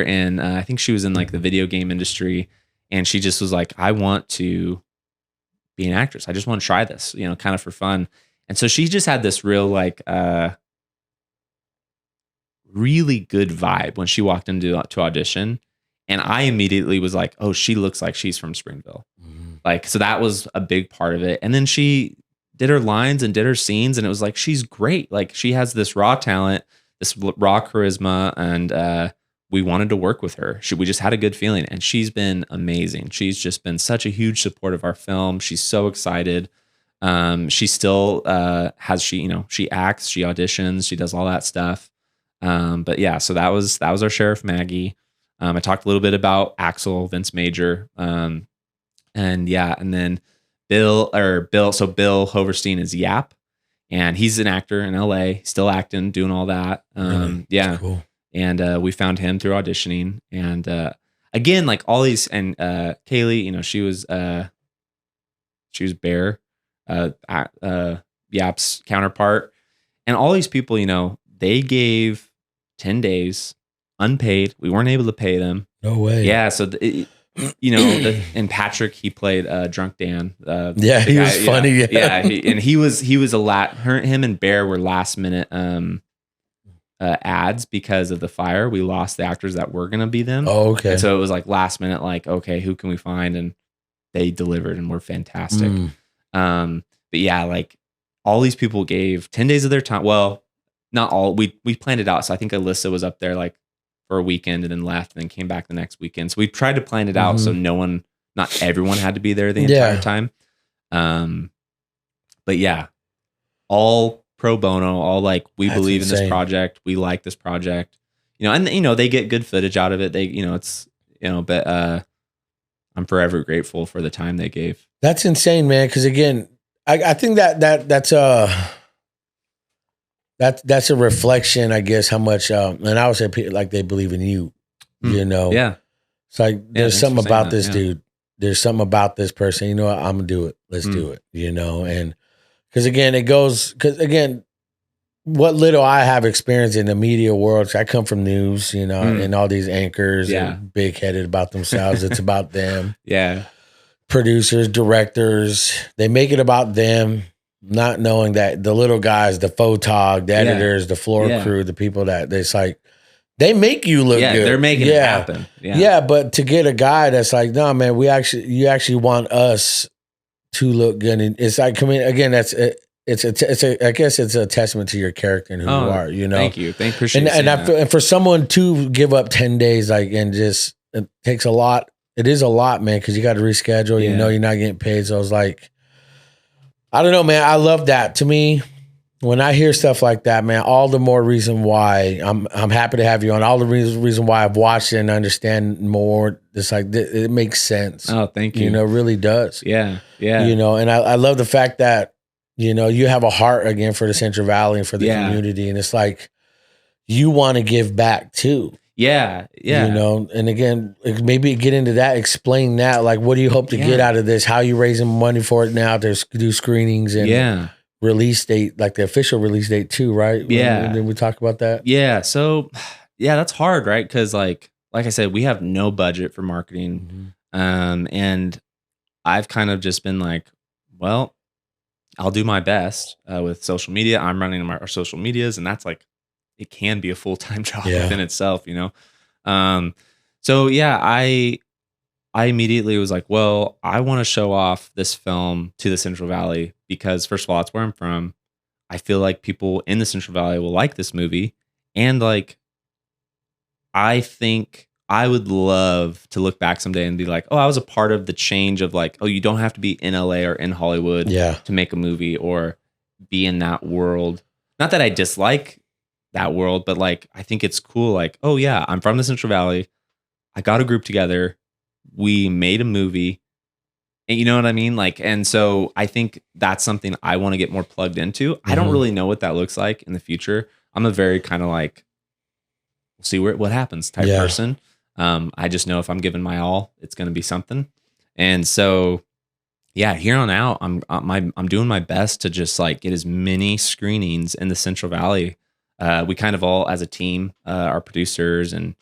in, I think she was in like the video game industry, and she just was like, I want to be an actress. I just want to try this, kind of for fun. And so she just had this real like, really good vibe when she walked into to audition. And I immediately was like, oh, she looks like she's from Springville. Like, so that was a big part of it. And then she did her lines and did her scenes, and it was like, she's great. Like, she has this raw talent, this raw charisma, and we wanted to work with her. We just had a good feeling, and she's been amazing. She's just been such a huge support of our film. She's so excited. She still she acts, she auditions, she does all that stuff. But yeah, so that was our Sheriff Maggie. I talked a little bit about Axel, Vince Major, and yeah, and then Bill Hoverstein is Yap, and he's an actor in LA, still acting, doing all that. Yeah, cool. And we found him through auditioning, and again, like all these, and Kaylee, she was Bear, Yap's counterpart, and all these people, they gave 10 days unpaid. We weren't able to pay them. No way. Yeah. So, and Patrick, he played Drunk Dan. He was funny. Yeah. He was him and Bear were last minute ads because of the fire. We lost the actors that were going to be them. Oh, okay. And so it was like last minute, like, okay, who can we find? And they delivered and were fantastic. But yeah, like all these people gave 10 days of their time. Well, not all. We planned it out. So I think Alyssa was up there like for a weekend and then left and then came back the next weekend. So we tried to plan it out so not everyone had to be there the entire time. But yeah, all pro bono, all like, we believe in this project. We like this project, and they get good footage out of it. They, but I'm forever grateful for the time they gave. That's insane, man. Cause again, I think that's a reflection, I guess, how much, and I would say like they believe in you, Yeah. It's like, there's something about this dude. There's something about this person. You know what? I'm gonna do it. Let's do it. And because again, what little I have experience in the media world, I come from news, and all these anchors are big headed about themselves. It's about them. Yeah. Producers, directors, they make it about them, not knowing that the little guys, the photog, the editors, the floor crew, the people that it's like, they make you look good. They're making it happen. Yeah. But to get a guy that's like, no, man, you actually want us to look good. And it's like, I mean, again, I guess it's a testament to your character and who you are, Thank you. Appreciate it. And for someone to give up 10 days, like, and just, it takes a lot. It is a lot, man, because you got to reschedule. You're not getting paid. So I was like, I don't know, man. I love that. To me, when I hear stuff like that, man, all the more reason why I'm happy to have you on. All the reason why I've watched it and understand more. It's like it makes sense. Oh, thank you. It really does. Yeah. And I love the fact that you have a heart again for the Central Valley and for the community, and it's like you want to give back too. Yeah. And again, maybe get into that, explain that. Like, what do you hope to get out of this? How are you raising money for it now to do screenings and release date, like the official release date too, right? Yeah. Did we talk about that? Yeah. So, that's hard, right? Because like I said, we have no budget for marketing. And I've kind of just been like, well, I'll do my best with social media. I'm running our social medias, and that's like, it can be a full-time job within itself, So yeah, I immediately was like, well, I want to show off this film to the Central Valley because first of all, it's where I'm from. I feel like people in the Central Valley will like this movie. And like, I think I would love to look back someday and be like, oh, I was a part of the change of like, oh, you don't have to be in LA or in Hollywood to make a movie or be in that world. Not that I dislike that world, but like, I think it's cool. Like, oh yeah, I'm from the Central Valley. I got a group together. We made a movie, and you know what I mean? Like, and so I think that's something I want to get more plugged into. I don't really know what that looks like in the future. I'm a very kind of like, we'll see what happens type person. I just know if I'm giving my all, it's going to be something. And so, yeah, here on out, I'm doing my best to just like get as many screenings in the Central Valley. We kind of all, as a team, our producers and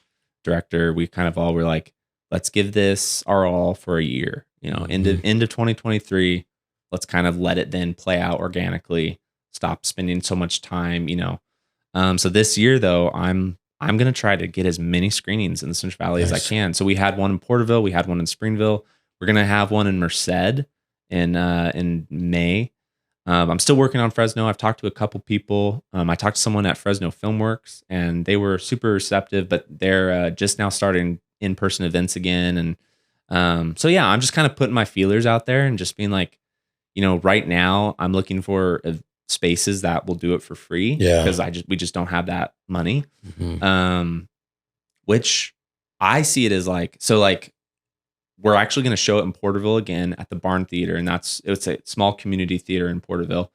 director, we kind of all were like, let's give this our all for a year, end of 2023. Let's kind of let it then play out organically. Stop spending so much time, So this year though, I'm going to try to get as many screenings in the Central Valley as I can. So we had one in Porterville, we had one in Springville. We're going to have one in Merced in May. I'm still working on Fresno. I've talked to a couple people. I talked to someone at Fresno Filmworks, and they were super receptive, but they're just now starting in-person events again. And so, yeah, I'm just kind of putting my feelers out there and just being like, right now I'm looking for spaces that will do it for free because we just don't have that money. Which I see it as like, so like, we're actually going to show it in Porterville again at the Barn Theater, and it's a small community theater in Porterville.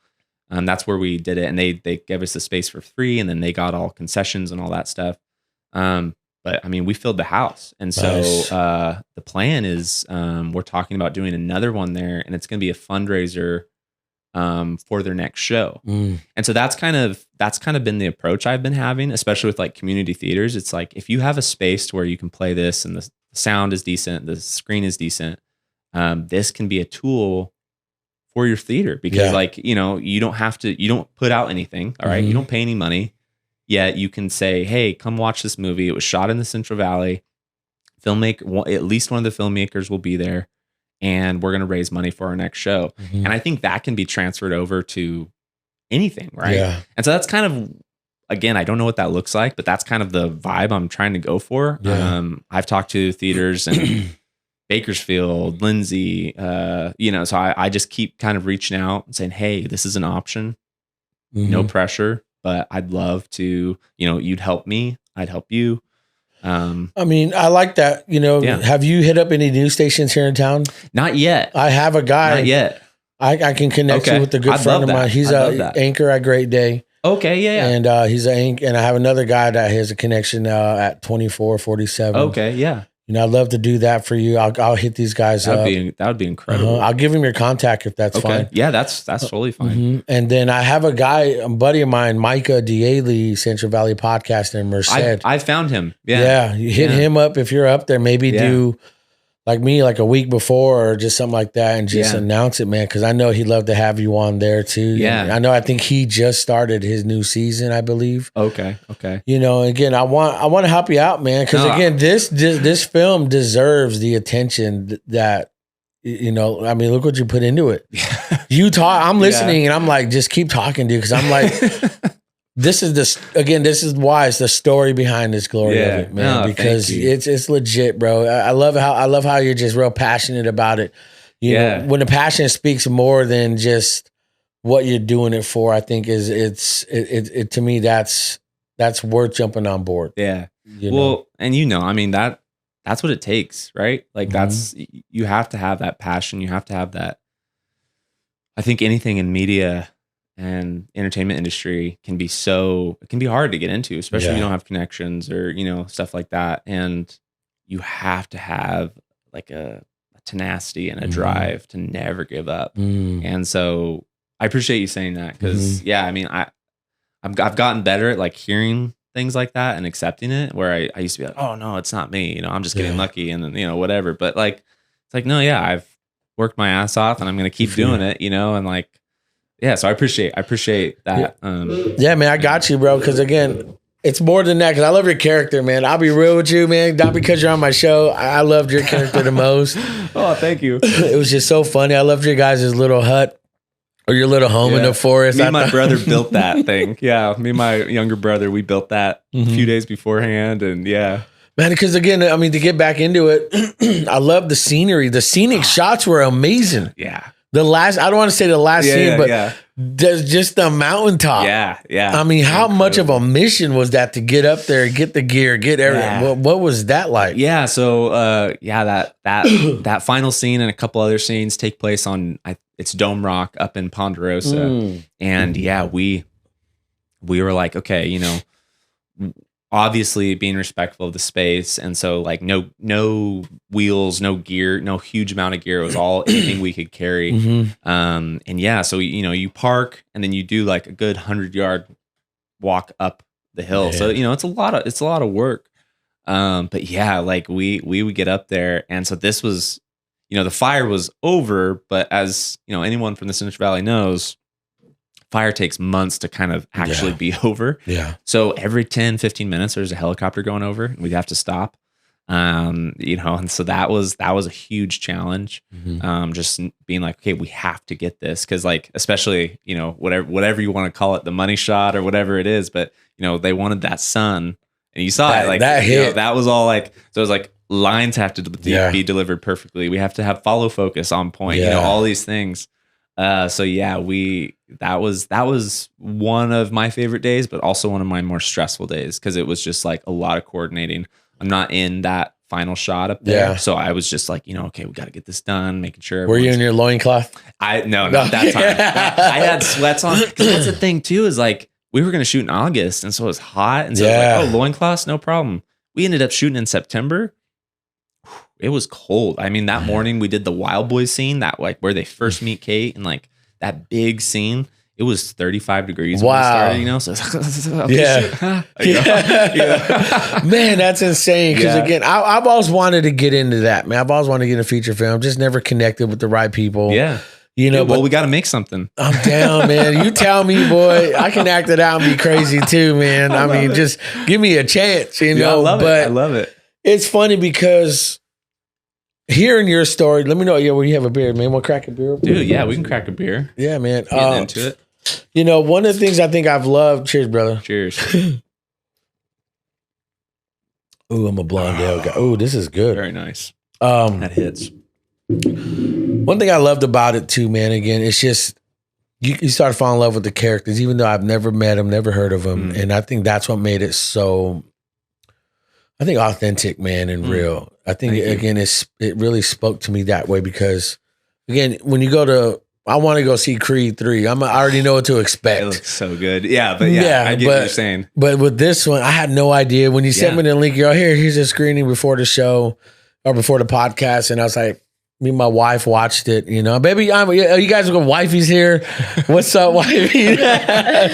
That's where we did it, and they gave us the space for free, and then they got all concessions and all that stuff. But I mean, we filled the house, and so the plan is we're talking about doing another one there, and it's going to be a fundraiser for their next show. And so that's kind of been the approach I've been having, especially with like community theaters. It's like, if you have a space where you can play this and the sound is decent, the screen is decent, this can be a tool for your theater, because like, you know, you don't put out anything. All right. You don't pay any money, yet you can say, hey, come watch this movie. It was shot in the Central Valley. At least one of the filmmakers will be there, and we're going to raise money for our next show. And I think that can be transferred over to anything. Right. Yeah. And so that's kind of, again, I don't know what that looks like, but that's kind of the vibe I'm trying to go for. Yeah. I've talked to theaters and Bakersfield, Lindsay, you know, so I just keep kind of reaching out and saying, hey, this is an option. No pressure, but I'd love to, you know, you'd help me, I'd help you. I mean, I like that, you know. Have you hit up any news stations here in town? Not yet. I have a guy. Not yet. I can connect you with a good friend of mine. He's an anchor at Great Day. Okay, yeah. And he's an anchor, and I have another guy that has a connection at 2447. Okay, yeah. You know, I'd love to do that for you. I'll hit these guys up. That would be incredible. I'll give him your contact if that's fine. Yeah, that's totally fine. And then I have a buddy of mine, Micah Dialey, Central Valley Podcaster in Merced. I found him. Yeah, you hit him up if you're up there. Maybe do like me, like a week before or just something like that, and just announce it, man. Because I know he'd love to have you on there too. Yeah, I think he just started his new season, I believe. Okay. You know, again, I want to help you out, man. Because again, this film deserves the attention that, you know. I mean, look what you put into it. You talk, I'm listening, and I'm like, just keep talking, dude. Because I'm like. This is why it's the story behind this glory of it, man. Because it's legit, bro. I love how you're just real passionate about it. You know, when the passion speaks more than just what you're doing it for, I think it to me that's worth jumping on board. Yeah. Well, and you know, I mean that's what it takes, right? Like you have to have that passion. You have to have that. I think anything in media and entertainment industry can be hard to get into, especially if you don't have connections or, you know, stuff like that. And you have to have like a tenacity and a drive to never give up. And so I appreciate you saying that, because I mean, I've gotten better at like hearing things like that and accepting it, where I used to be like, oh no, it's not me. You know, I'm just getting lucky and then, you know, whatever. But like, it's like, no, I've worked my ass off and I'm going to keep doing it, you know, and like, so I appreciate that. Yeah, man, I got you, bro. Because again, it's more than that. Because I love your character, man. I'll be real with you, man. Not because you're on my show. I loved your character the most. Oh, thank you. It was just so funny. I loved your guys' little hut or your little home in the forest. Me and my brother built that thing. Yeah, me and my younger brother, we built that a few days beforehand, and man, because again, I mean, to get back into it, I love the scenery. The scenic shots were amazing. Yeah. I don't want to say the last scene, but there's just the mountaintop. Yeah. I mean, how much of a mission was that to get up there, get the gear, get everything? What was that like? Yeah. So, that final scene and a couple other scenes take place on, it's Dome Rock up in Ponderosa. And we were like, okay, you know, obviously being respectful of the space, and so like no wheels, no gear, no huge amount of gear. It was all anything we could carry. So you know, you park and then you do like a good 100-yard walk up the hill. So you know, it's a lot of work. But like we would get up there, and so this was, you know, the fire was over, but as you know, anyone from the Central Valley knows, fire takes months to kind of actually be over. Yeah. So every 10, 15 minutes, there's a helicopter going over and we'd have to stop. You know, and so that was a huge challenge. Just being like, okay, we have to get this. Cause like, especially, you know, whatever you want to call it, the money shot or whatever it is, but you know, they wanted that sun, and you saw it like that hit. You know, that was all like, so it was like lines have to be delivered perfectly. We have to have follow focus on point, you know, all these things. That was one of my favorite days, but also one of my more stressful days, because it was just like a lot of coordinating. I'm not in that final shot up there, so I was just like, you know, okay, we got to get this done, making sure. Were you in your loincloth? No, not that time. I had sweats on. Because that's the thing too, is like we were going to shoot in August, and so it was hot, and so it was like, oh, loincloths, no problem. We ended up shooting in September. It was cold. I mean, that morning we did the Wild Boys scene, that like where they first meet Kate, and like that big scene, it was 35 degrees wow. when it started, so okay, yeah. Man, that's insane. Because again, I've always wanted to get into that, man. I've always wanted to get in a feature film, just never connected with the right people. Yeah. But we got to make something. I'm down, man. You tell me, boy. I can act it out and be crazy too, man. I mean, just give me a chance, I love it. It's funny because hearing your story, let me know. Yeah, well, you have a beer, man. Want to crack a beer? Dude, yeah, we can crack a beer. Yeah, man. Getting into it. One of the things I think I've loved. Cheers, brother. Cheers. Ooh, I'm a blonde ale guy. Ooh, this is good. Very nice. That hits. One thing I loved about it too, man. Again, it's just you start to fall in love with the characters, even though I've never met them, never heard of them, and I think that's what made it so. I think authentic, man, and real. I think it really spoke to me that way because, again, when you go to, I want to go see Creed 3. I already know what to expect. It looks so good. Yeah, but I get what you're saying. But with this one, I had no idea. When you sent me the link, you're here's a screening before the show or before the podcast, and I was like, me and my wife watched it. Baby, you guys are going wifey's here. What's up, wifey? But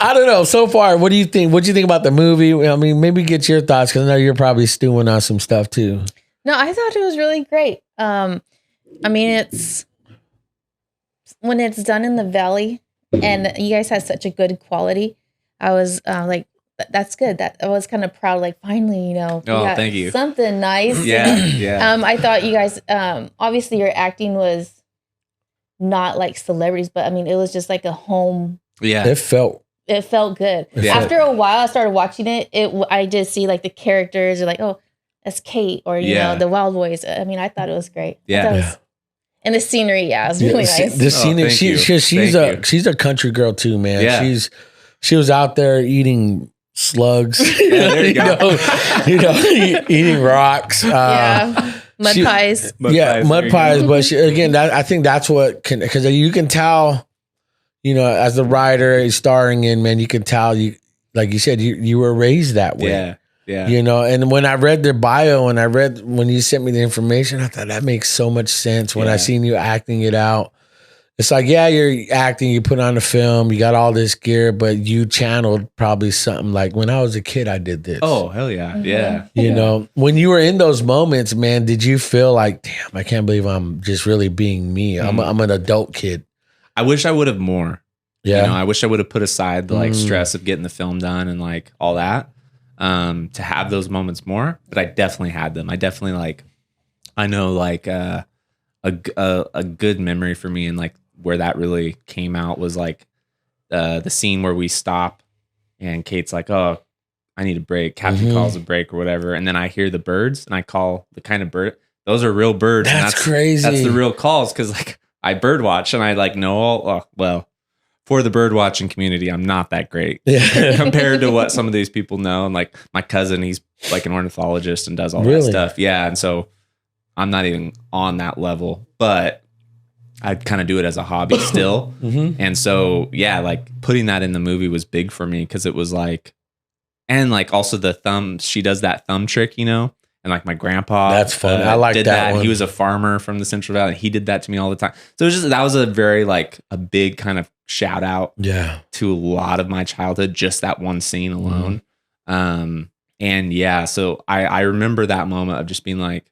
I don't know. So far, what do you think? What do you think about the movie? I mean, maybe get your thoughts because I know you're probably stewing on some stuff too. No, I thought it was really great. I mean, it's when it's done in the Valley, and you guys had such a good quality. I was like, that's good. That I was kind of proud. Like, finally, thank you. Something nice. Yeah. I thought you guys. Obviously, your acting was not like celebrities, but I mean, it was just like a home. Yeah, it felt good. Yeah. After a while, I started watching it. I just see like the characters are like, oh, that's Kate, or you know, the Wild Boys. I mean, I thought it was great. Yeah. And the scenery, it was really nice. The scenery, she's a country girl too, man. Yeah. She was out there eating slugs. Yeah, there you go. Eating rocks. Mud pies. Mud pies. But I think that's what can, because you can tell, as the writer starring in, man, you can tell like you said, you were raised that way. Yeah. Yeah. And when I read their bio and when you sent me the information, I thought that makes so much sense. When I seen you acting it out, it's like, you're acting, you put on a film, you got all this gear, but you channeled probably something like, when I was a kid, I did this. Oh, hell yeah. Mm-hmm. Yeah. When you were in those moments, man, did you feel like, damn, I can't believe I'm just really being me. I'm an adult kid. I wish I would have more. Yeah. I wish I would have put aside the stress of getting the film done and like all that. To have those moments more, but I definitely had them. I definitely I know a good memory for me, and like where that really came out was like the scene where we stop and Kate's like, oh, I need a break. Captain calls a break or whatever. And then I hear the birds and I call the kind of bird. Those are real birds. That's crazy. That's the real calls. Cause I bird watch and I know for the bird watching community, I'm not that great compared to what some of these people know. And like my cousin, he's like an ornithologist and does all that stuff. Yeah. And so I'm not even on that level, but I kind of do it as a hobby still. And so, like putting that in the movie was big for me. Cause it was like, and like also the thumb, she does that thumb trick, and like my grandpa, that's fun. I like that one. He was a farmer from the Central Valley. He did that to me all the time. So it was that was a very like a big kind of shout out to a lot of my childhood, just that one scene alone. So I remember that moment of just being like,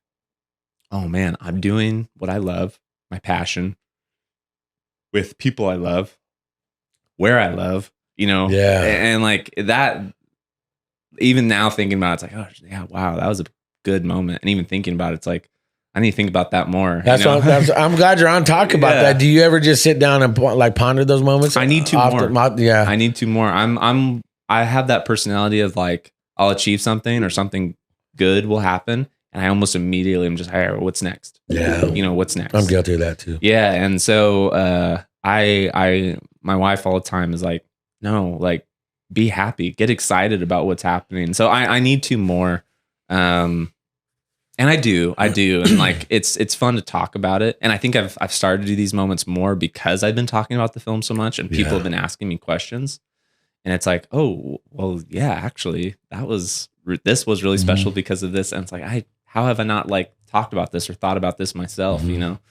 oh man, I'm doing what I love, my passion, with people I love, where I love, and like that, even now thinking about it, it's like, oh yeah, wow, that was a good moment. And even thinking about it, it's like, I need to think about that more. I'm glad you're on talk about that. Do you ever just sit down and like ponder those moments? I need to more. I need to more. I have that personality of like, I'll achieve something or something good will happen. And I almost immediately am just, hey, what's next? Yeah. What's next? I'm guilty of that too. Yeah. And so my wife all the time is like, no, like be happy, get excited about what's happening. So I need to more. And I do. And like, it's fun to talk about it. And I think I've started to do these moments more because I've been talking about the film so much and people have been asking me questions. And it's like, oh, well, yeah, actually this was really special because of this. And it's like, how have I not like talked about this or thought about this myself,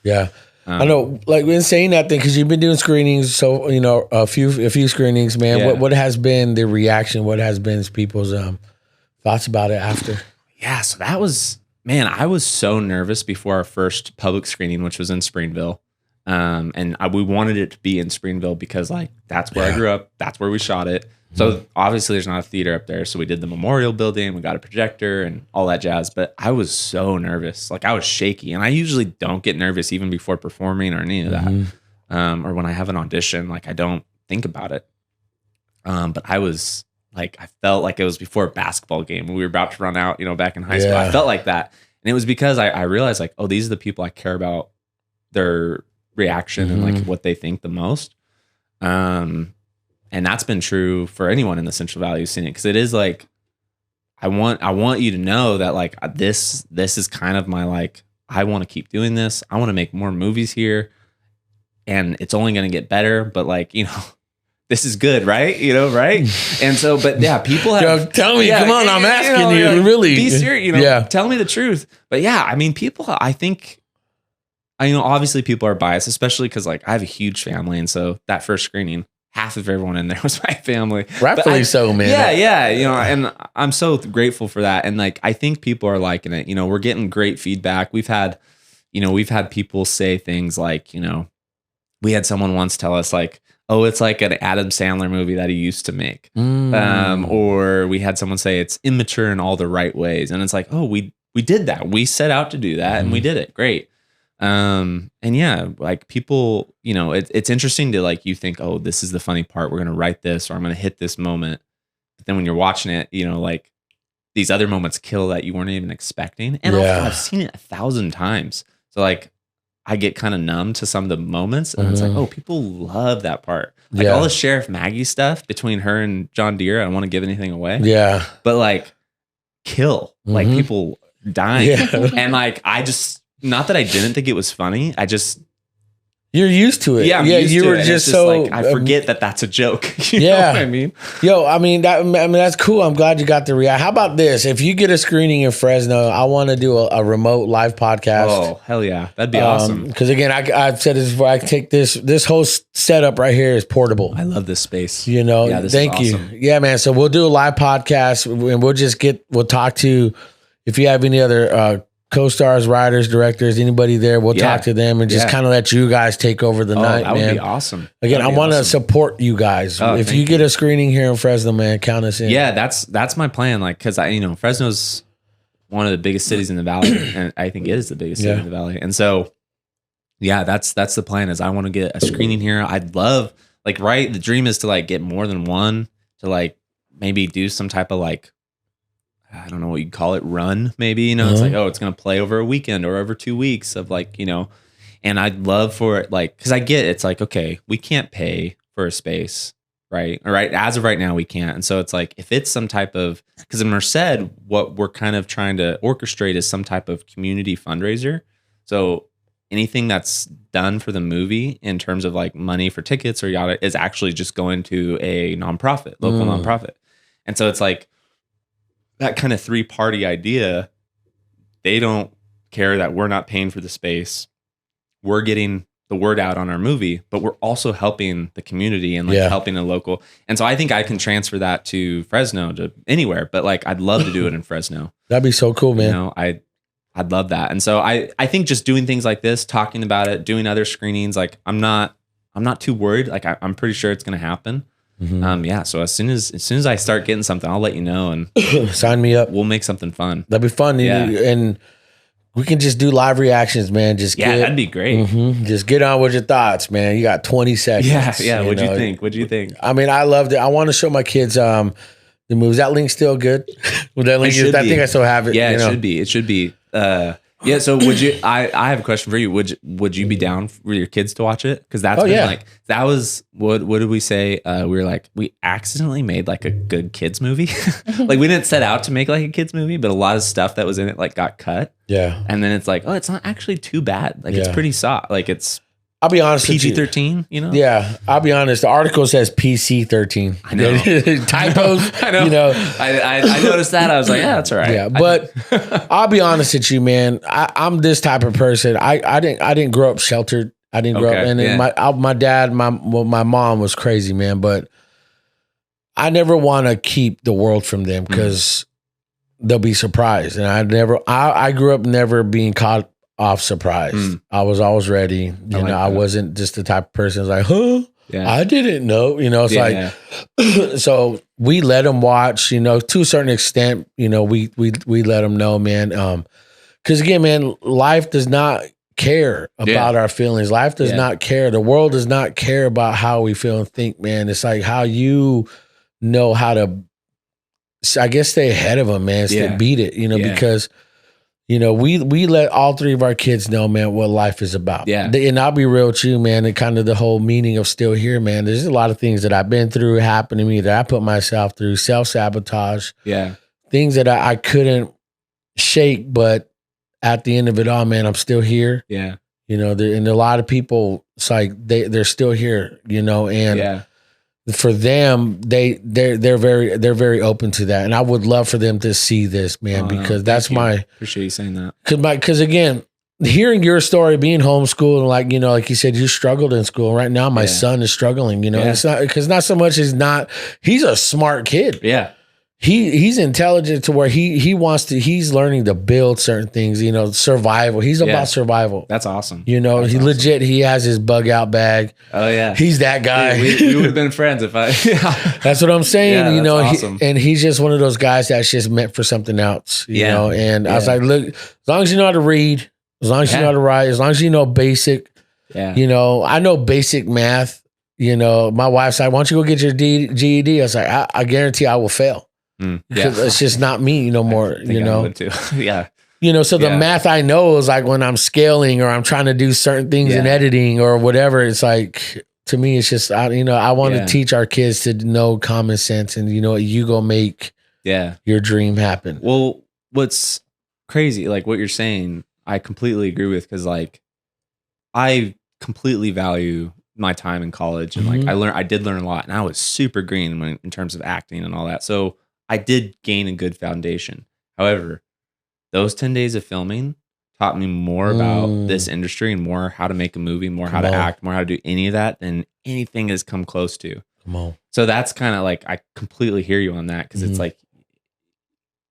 Yeah. I know, like in saying that thing, because you've been doing screenings, so a few screenings, man. Yeah. What has been the reaction? What has been people's thoughts about it after? Yeah, so that was, man, I was so nervous before our first public screening, which was in Springville. We wanted it to be in Springville because like that's where I grew up, that's where we shot it. So obviously there's not a theater up there. So we did the memorial building, we got a projector and all that jazz. But I was so nervous. Like I was shaky. And I usually don't get nervous even before performing or any of that. Or when I have an audition, like I don't think about it. But I was like, I felt like it was before a basketball game when we were about to run out, back in high school. I felt like that. And it was because I realized like, oh, these are the people I care about their reaction and like what they think the most. And that's been true for anyone in the Central Valley who's seen it. Cause it is like, I want you to know that like this is kind of my, like, I want to keep doing this. I want to make more movies here and it's only going to get better. But like, this is good, right? Right. And so, but yeah, people have. Yo, tell me, come on, I'm asking you, really. Be serious, tell me the truth. But yeah, I mean, people, I think, obviously people are biased, especially because like I have a huge family. And so that first screening, half of everyone in there was my family. Rightfully so, man. Yeah. And I'm so grateful for that. And like, I think people are liking it. We're getting great feedback. We've had people say things like, we had someone once tell us like, oh, it's like an Adam Sandler movie that he used to make. Or we had someone say it's immature in all the right ways. And it's like, oh, we did that. We set out to do that and we did it. Great. And yeah, like people, it's interesting to like, you think, oh, this is the funny part. We're going to write this, or I'm going to hit this moment. But then when you're watching it, like these other moments kill that you weren't even expecting. And also, I've seen it 1,000 times. So like, I get kind of numb to some of the moments and it's like, oh, people love that part. Like all the Sheriff Maggie stuff between her and John Deere. I don't want to give anything away. Yeah. But like like people dying. Yeah. And like, not that I didn't think it was funny. You're used to it. Yeah, you were just so like, I forget that that's a joke. You know what I mean? Yo, I mean that's cool. I'm glad you got the react. How about this? If you get a screening in Fresno, I want to do a remote live podcast. Oh, hell yeah. That'd be awesome. Because again, I've said this before, I take this whole setup right here is portable. I love this space. Thank you. Yeah, man. So we'll do a live podcast and we'll talk to, if you have any other co-stars, writers, directors, anybody there, we'll talk to them and just kind of let you guys take over the night, that man. Would be awesome. Again, I want to support you guys. If you get a screening here in Fresno, man, count us in. Yeah, that's my plan. Like, because Fresno's one of the biggest cities in the valley, and I think it is the biggest city in the valley. And so, yeah, that's the plan. Is I want to get a screening here. I'd love, like, the dream is to like get more than one, to like maybe do some type of like, I don't know what you'd call it, run, maybe, it's like, oh, it's going to play over a weekend or over 2 weeks of like, and I'd love for it, like, because I get it's like, okay, we can't pay for a space, right? All right. As of right now, we can't. And so it's like, if it's some type of, because in Merced, what we're kind of trying to orchestrate is some type of community fundraiser. So anything that's done for the movie in terms of like money for tickets or yada is actually just going to a nonprofit, local nonprofit. And so it's like, that kind of 3-party idea, they don't care that we're not paying for the space. We're getting the word out on our movie, but we're also helping the community and like helping a local. And so I think I can transfer that to Fresno, to anywhere, but like I'd love to do it in Fresno. That'd be so cool, man. I'd love that. And so I think just doing things like this, talking about it, doing other screenings, like I'm not too worried. Like I'm pretty sure it's going to happen. So as soon as I start getting something, I'll let you know and sign me up. We'll make something fun. That'd be fun. Yeah. And we can just do live reactions, man. That'd be great. Just get on with your thoughts, man. You got 20 seconds. Yeah. What'd you think? I mean, I loved it. I want to show my kids the movies. That link's still good. Well, that link I think I still have it. Yeah, it should be. Yeah. So would you? I have a question for you. Would you be down for your kids to watch it? Because that's like that was what did we say? We were like, we accidentally made like a good kids movie. Like we didn't set out to make like a kids movie, but a lot of stuff that was in it like got cut. Yeah. And then it's like, oh, it's not actually too bad. Like it's pretty soft. Like it's. I'll be honest. PG-13, Yeah, I'll be honest. The article says PC-13. I know. Typos. I know. I noticed that. I was like, yeah, that's all right. Yeah, but I'll be honest with you, man. I'm this type of person. I didn't grow up sheltered I didn't grow up, and then my dad, my mom was crazy, man. But I never want to keep the world from them because they'll be surprised. And I grew up never being caught off surprise. I was always ready. I wasn't just the type of person who's like, huh? Yeah. I didn't know. It's so we let them watch, to a certain extent, we let them know, man. Because again, man, life does not care about our feelings. Life does not care. The world does not care about how we feel and think, man. It's like how you know how to, I guess, stay ahead of them, man. Is to beat it, because, we let all three of our kids know, man, what life is about. Yeah. And I'll be real with you, man, and kind of the whole meaning of still here, man. There's a lot of things that I've been through, happened to me, that I put myself through, self-sabotage. Yeah. Things that I couldn't shake, but at the end of it all, man, I'm still here. Yeah. And a lot of people, it's like they're still here, and for them, they're very open to that. And I would love for them to see this, man, because that's appreciate you saying that. Because again, hearing your story, being homeschooled, and like you said, you struggled in school. Right now, my son is struggling, it's not, because not so much he's a smart kid. Yeah. He's intelligent to where he's learning to build certain things, survival. He's about survival. That's awesome. Legit, he has his bug out bag. Oh yeah. He's that guy. We would have been friends if I, That's what I'm saying. That's awesome. And he's just one of those guys that's just meant for something else, and I was like, look, as long as you know how to read, as long as you know how to write, as long as you know basic, I know basic math, my wife's like, why don't you go get your GED? I was like, I guarantee I will fail. Because it's just not me no more, I would too. Yeah. So the math I know is like when I'm scaling or I'm trying to do certain things in editing or whatever, it's like, to me, it's just, I want to teach our kids to know common sense and, you go make your dream happen. Well, what's crazy, like what you're saying, I completely agree with, because like I completely value my time in college, and like I did learn a lot, and I was super green in terms of acting and all that. So I did gain a good foundation. However, those 10 days of filming taught me more about this industry and more how to make a movie, more how to act, more how to do any of that than anything has come close to. Come on. So that's kind of like, I completely hear you on that, because it's like,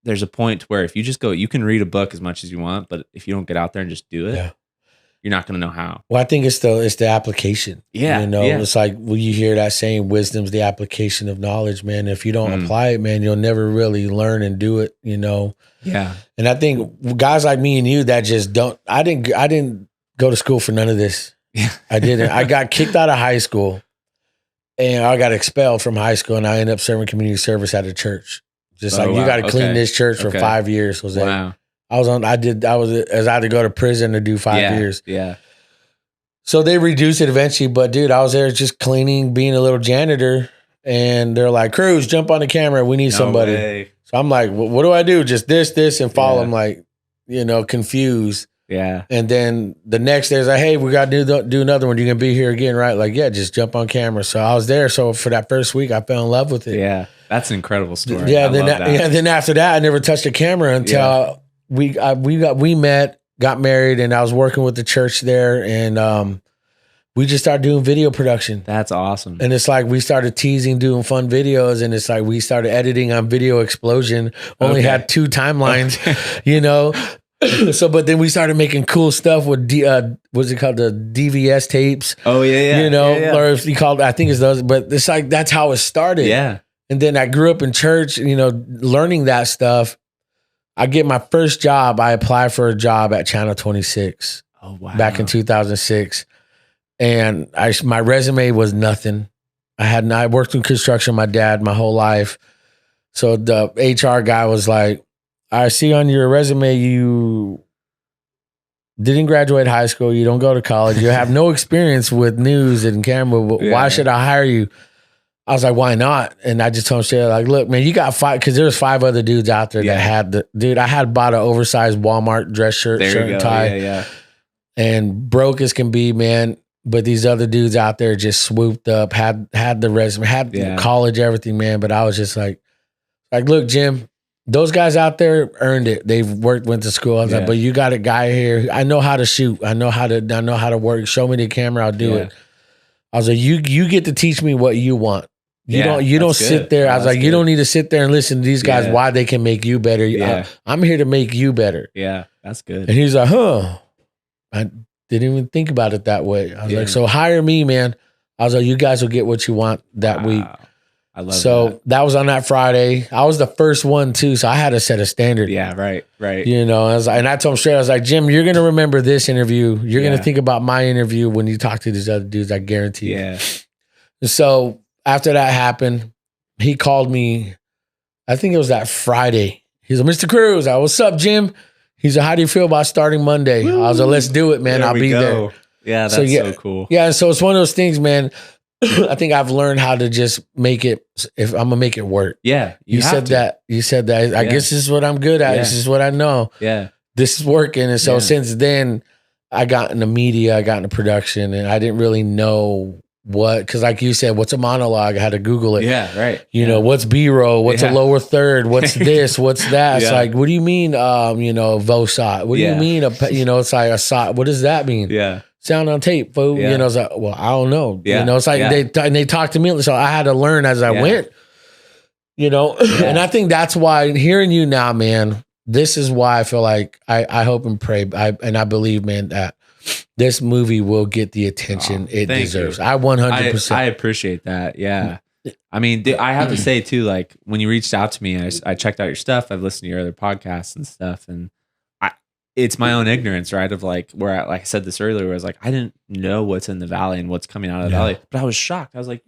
there's a point where if you just go, you can read a book as much as you want, but if you don't get out there and just do it, you're not going to know how. Well, I think it's the application. Yeah. It's like, you hear that saying, wisdom's the application of knowledge, man. If you don't apply it, man, you'll never really learn and do it, Yeah. And I think guys like me and you that just don't, I didn't go to school for none of this. Yeah. I didn't. I got kicked out of high school, and I got expelled from high school, and I ended up serving community service at a church. Just you got to clean this church for 5 years. Wow. I had to go to prison to do 5 years. Yeah. So they reduced it eventually, but dude, I was there just cleaning, being a little janitor, and they're like, Cruz, jump on the camera. We need somebody. Way. So I'm like, what do I do? Just this, and follow. I'm like, confused. Yeah. And then the next day, it's like, hey, we got to do another one. You can be here again, right? Like, yeah, just jump on camera. So I was there. So for that first week, I fell in love with it. Yeah. That's an incredible story. Yeah. Then after that, I never touched a camera until we met, got married, and I was working with the church there, and we just started doing video production. That's awesome. And it's like we started teasing, doing fun videos, and it's like we started editing on Video Explosion. Only had 2 timelines, So, but then we started making cool stuff with what's it called, the DVS tapes? Oh yeah. Or if you called, I think it's those. But it's like that's how it started. Yeah. And then I grew up in church, learning that stuff. I get my first job. I applied for a job at Channel 26. Oh wow! Back in 2006, and my resume was nothing. I worked in construction, my dad, my whole life. So the HR guy was like, "I see on your resume you didn't graduate high school. You don't go to college. You have no experience with news and camera. But why should I hire you?" I was like, why not? And I just told him straight, like, look, man, you got 5, because there was 5 other dudes out there that had I had bought an oversized Walmart dress shirt and tie, and broke as can be, man. But these other dudes out there just swooped up, had the resume, had college, everything, man. But I was just like, look, Jim, those guys out there earned it. They've went to school. I was like, but you got a guy here. I know how to shoot. I know how to work. Show me the camera. I'll do it. I was like, you get to teach me what you want. You don't sit there. I was like, you don't need to sit there and listen to these guys why they can make you better. I'm here to make you better. Yeah, that's good. And he's like, I didn't even think about it that way. I was like, so hire me, man. I was like, you guys will get what you want that week. I love that was on that Friday. I was the first one too, so I had to set a standard. Yeah, right. You know, and I told him straight, I was like, Jim, you're gonna remember this interview. You're gonna think about my interview when you talk to these other dudes. I guarantee you. Yeah. So after that happened, he called me. I think it was that Friday. He's like, Mr. Cruz, what's up, Jim? He's like, how do you feel about starting Monday? Woo. I was like, let's do it, man. I'll be there. Yeah, that's so cool. Yeah, so it's one of those things, man. I think I've learned how to just make it. If I'm gonna make it work. Yeah, you said that. I guess this is what I'm good at. This is what I know. Yeah, this is working. And so since then, I got into media. I got into production, and I didn't really know what, because like you said, what's a monologue? I had to Google it. Yeah, right. You know, what's B-roll? What's a lower third? What's this? What's that? It's like, what do you mean? Vosot. What do you mean? It's like a sot. What does that mean? Yeah. Sound on tape, fool. Yeah. You know, it's like, well, I don't know. Yeah. You know, it's like they talked to me, so I had to learn as I went. You know, and I think that's why hearing you now, man, this is why I feel like I hope and pray, I believe, man, that this movie will get the attention it deserves. I 100%. I appreciate that. Yeah. I mean, I have to say too, like when you reached out to me, I checked out your stuff. I've listened to your other podcasts and stuff, and it's my own ignorance, right? Of like where like I said this earlier, where I was like, I didn't know what's in the valley and what's coming out of the valley, but I was shocked. I was like,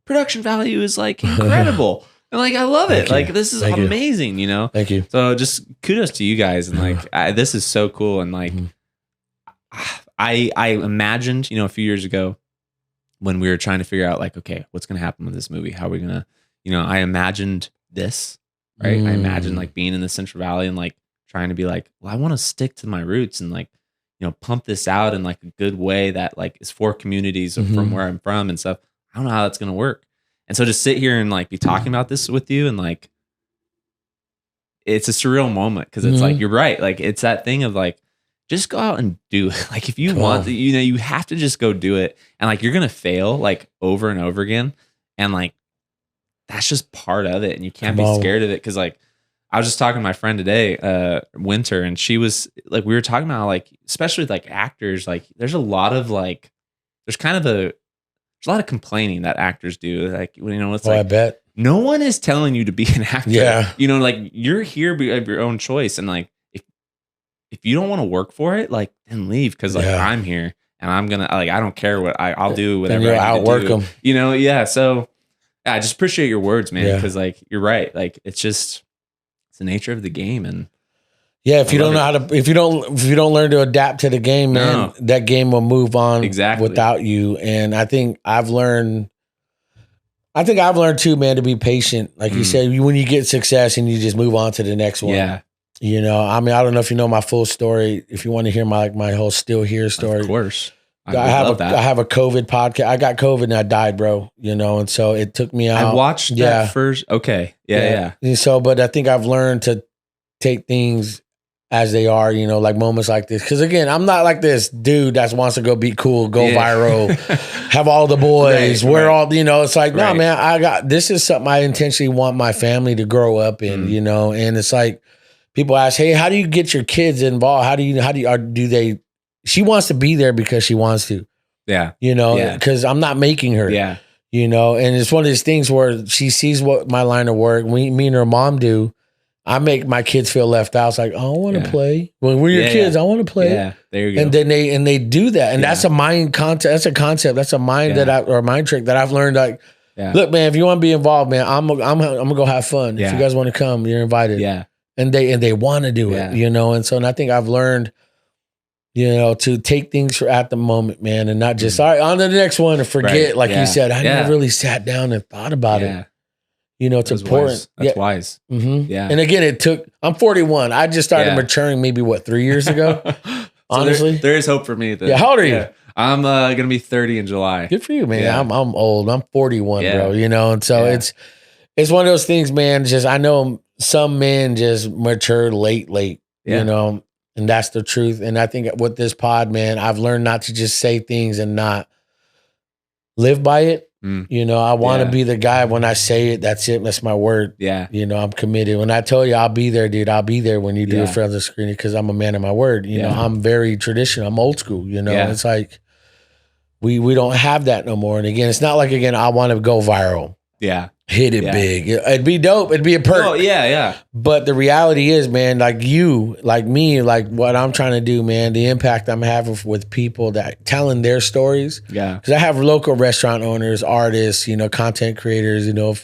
production value is like incredible. And like, I love it. Like, this is amazing, you know? Thank you. So just kudos to you guys. And like, this is so cool. And like, I imagined, a few years ago when we were trying to figure out like, okay, what's going to happen with this movie? How are we going to, I imagined this, right? I imagined like being in the Central Valley and like trying to be like, well, I want to stick to my roots and like, pump this out in like a good way that like is for communities from where I'm from and stuff. I don't know how that's going to work. And so to sit here and like be talking about this with you and like, it's a surreal moment because it's like, you're right. Like, it's that thing of like, just go out and do it. Like, if you want to, you have to just go do it. And like, you're going to fail like over and over again. And like, that's just part of it. And you can't be scared of it. Cause like, I was just talking to my friend today, Winter, and she was like, we were talking about like, especially with like actors, like there's a lot of like, there's a lot of complaining that actors do. Like, it's like, I bet no one is telling you to be an actor. Yeah. Like you're here of your own choice. And like, if you don't want to work for it, like then leave. Cause like I'm here and I'm going to like, I don't care what I'll do whatever I need outwork to do. them. Yeah. So I just appreciate your words, man. Cause like, you're right. Like it's the nature of the game. And if you don't know how to, if you don't learn to adapt to the game, man, that game will move on without you. And I think I've learned too, man, to be patient. Like you said, when you get success and you just move on to the next one. Yeah. I mean, I don't know if you know my full story. If you want to hear my whole still here story, of course. I have a COVID podcast. I got COVID and I died, bro. And so it took me out. I watched that first. Okay. Yeah. And so, but I think I've learned to take things as they are, like moments like this. Because again, I'm not like this dude that wants to go be cool, go viral, have all the boys, all, it's like, no, man, this is something I intentionally want my family to grow up in, and it's like, people ask, hey, how do you get your kids involved? She wants to be there because she wants to. Yeah. Because I'm not making her. Yeah. And it's one of these things where she sees what my line of work, me and her mom do. I make my kids feel left out. It's like, oh, I want to play. When we're your kids, I want to play. Yeah, there you go. And then they do that. And that's a mind concept. That's a concept. That's a mind or a mind trick that I've learned. Like, look, man, if you want to be involved, man, I'm gonna go have fun. If you guys want to come, you're invited. Yeah. And they want to do it, and so, and I think I've learned, to take things at the moment, man, and not just, all right, on to the next one and forget, like you said, I never really sat down and thought about it. It's important. Wise. That's wise. Mm-hmm. Yeah. And again, I'm 41. I just started maturing maybe 3 years ago. Honestly, there is hope for me. How old are you? I'm going to be 30 in July. Good for you, man. Yeah. I'm old. I'm 41, bro, and so it's one of those things, man. Just, I know some men just mature late, you know, and that's the truth. And I think with this pod, man, I've learned not to just say things and not live by it. You know, I want to be the guy when I say it, that's it. That's my word. Yeah. You know, I'm committed. When I tell you I'll be there, dude, I'll be there when you do it for other screening because I'm a man of my word. You know, I'm very traditional. I'm old school, you know. It's like we don't have that no more. And again, it's not like, again, I want to go viral. Yeah. Hit it big. It'd be dope. It'd be a perk. Oh, yeah. But the reality is, man, like you, like me, like what I'm trying to do, man, the impact I'm having with people that telling their stories. Yeah. Because I have local restaurant owners, artists, you know, content creators, you know,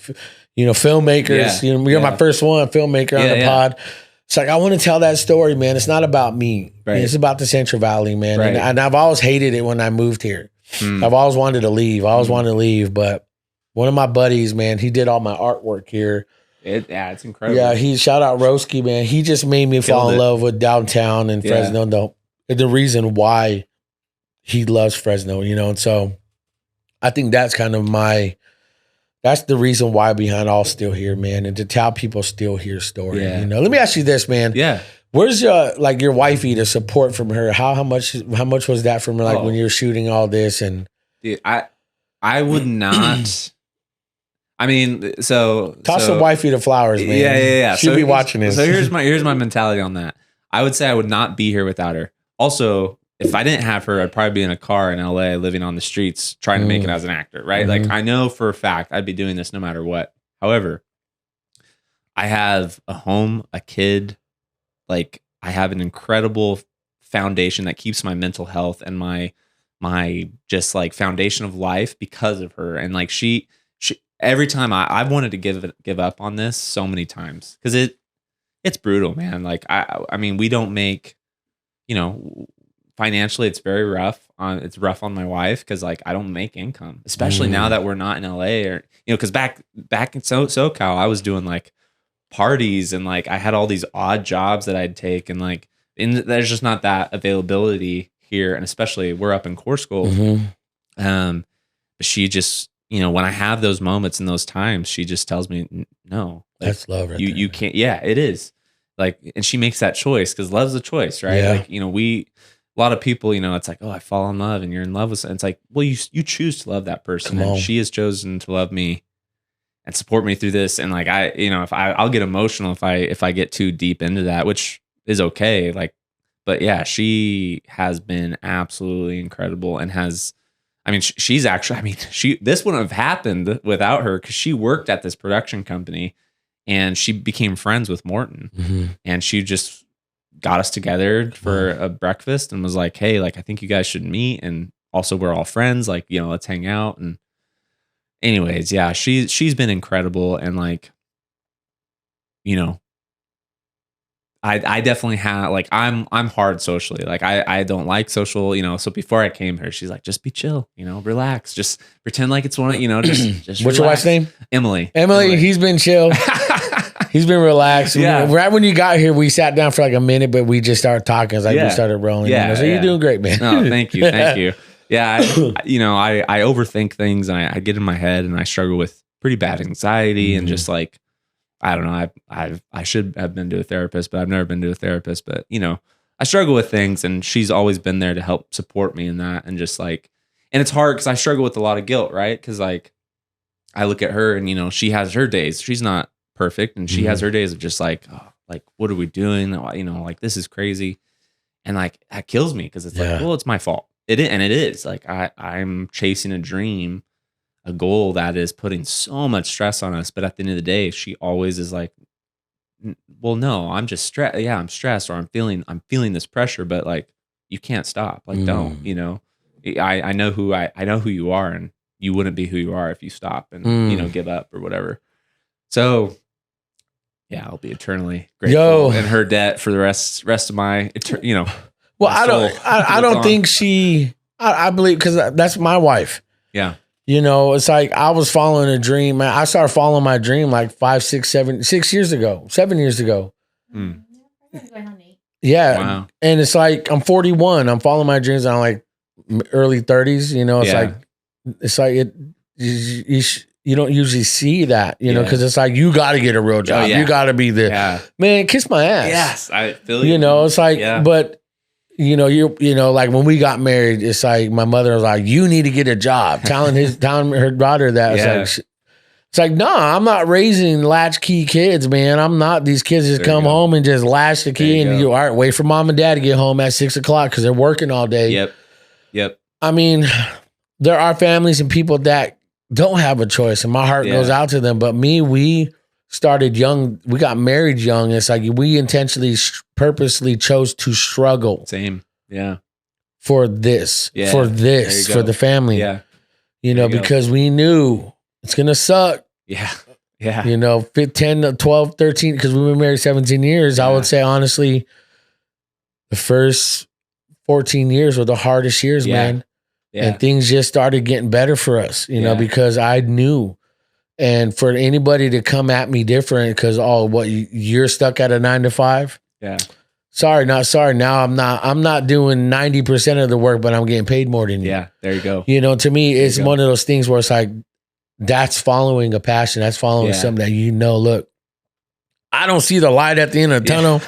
filmmakers. You know, you're my first one, filmmaker on the pod. It's like, I want to tell that story, man. It's not about me. Right. It's about the Central Valley, man. Right. And I've always hated it when I moved here. I've always wanted to leave. But one of my buddies, man, he did all my artwork here. It's incredible. Yeah, shout out Roski, man. He just made me fall in love with downtown and Fresno. The reason why he loves Fresno, you know. And so I think that's kind of that's the reason why behind all Still Here, man. And to tell people Still Here story, you know. Let me ask you this, man. Yeah. Where's your wifey, the support from her? How much was that from her, like when you were shooting all this? And dude, I would not. I mean, toss the wifey the flowers, man. Yeah. She'll be watching this. So here's my mentality on that. I would say I would not be here without her. Also, if I didn't have her, I'd probably be in a car in LA, living on the streets, trying to make it as an actor, right? Like I know for a fact I'd be doing this no matter what. However, I have a home, a kid. Like I have an incredible foundation that keeps my mental health and my just like foundation of life because of her. And like she every time I've wanted to give up on this so many times because it's brutal, man. Like I mean, we don't make, you know, financially it's very rough. It's rough on my wife because like I don't make income, especially now that we're not in LA or, you know, because back in SoCal, I was doing like parties and like I had all these odd jobs that I'd take and like there's just not that availability here, and especially we're up in core school. But she just, you know, when I have those moments and those times, she just tells me, no, like, that's love. Right you can't. Yeah, it is. Like, and she makes that choice because love's a choice, right? Yeah. Like, you know, a lot of people, you know, it's like, oh, I fall in love and you're in love with, and it's like, well, you choose to love that person, and she has chosen to love me and support me through this. And like, I'll get emotional if I get too deep into that, which is okay. Like, but yeah, she has been absolutely incredible and has. I mean, she's actually, I mean, this wouldn't have happened without her because she worked at this production company and she became friends with Morton and she just got us together for a breakfast and was like, hey, like, I think you guys should meet. And also we're all friends, like, you know, let's hang out. And anyways, yeah, she's been incredible. And like, you know, I definitely have, like, I'm hard socially. Like I don't like social, you know, so before I came here, she's like, just be chill, you know, relax, just pretend like it's one of, you know, just What's your wife's name? Emily. He's been chill. He's been relaxed. Yeah. Right when you got here, we sat down for like a minute, but we just started talking. It's like we started rolling. Yeah. You know? So you're doing great, man. Oh, thank you. Thank you. Yeah. I overthink things and I get in my head and I struggle with pretty bad anxiety and just like, I don't know. I should have been to a therapist, but I've never been to a therapist. But you know, I struggle with things, and she's always been there to help support me in that. And just like, and it's hard because I struggle with a lot of guilt, right? Because like, I look at her, and you know, she has her days. She's not perfect, and she has her days of just like, oh, like, what are we doing? You know, like this is crazy, and like that kills me because it's like, well, it's my fault. It is like I'm chasing a dream. A goal that is putting so much stress on us, but at the end of the day, she always is like, well, no, I'm just stressed. Yeah, I'm stressed, or I'm feeling this pressure, but like, you can't stop. Like, don't, you know, I know who you are, and you wouldn't be who you are if you stop and, you know, give up or whatever. So yeah, I'll be eternally grateful in her debt for the rest of my, you know. Well, I don't think I believe, because that's my wife. Yeah. You know, it's like I was following a dream. I started following my dream like 6 years ago, 7 years ago. Yeah. Wow. And it's like, I'm 41. I'm following my dreams. I'm like early 30s, you know, it's like you don't usually see that, you know, because it's like, you got to get a real job. You got to be the man, kiss my ass. Yes, I feel you. You know, it's like, but you know, you know, like when we got married, it's like my mother was like, you need to get a job. telling her daughter that. It's like, no, I'm not raising latchkey kids, man. I'm not. These kids just come home and just latch the key and you all right, wait for mom and dad to get home at 6 o'clock because they're working all day. Yep. I mean, there are families and people that don't have a choice, and my heart goes out to them. But we started young. We got married young. It's like we intentionally, purposely chose to struggle. Same. Yeah. For this, for the family. Yeah. You know, because we knew it's going to suck. Yeah. You know, 10, 12, 13, because we were married 17 years. I would say, honestly, the first 14 years were the hardest years, man. And things just started getting better for us, you know, because I knew. And for anybody to come at me different because, you're stuck at a 9 to 5? Yeah. Sorry, not sorry. Now I'm not doing 90% of the work, but I'm getting paid more than you. Yeah, there you go. You know, to me, it's one of those things where it's like, that's following a passion. That's following something that, you know, look, I don't see the light at the end of the tunnel.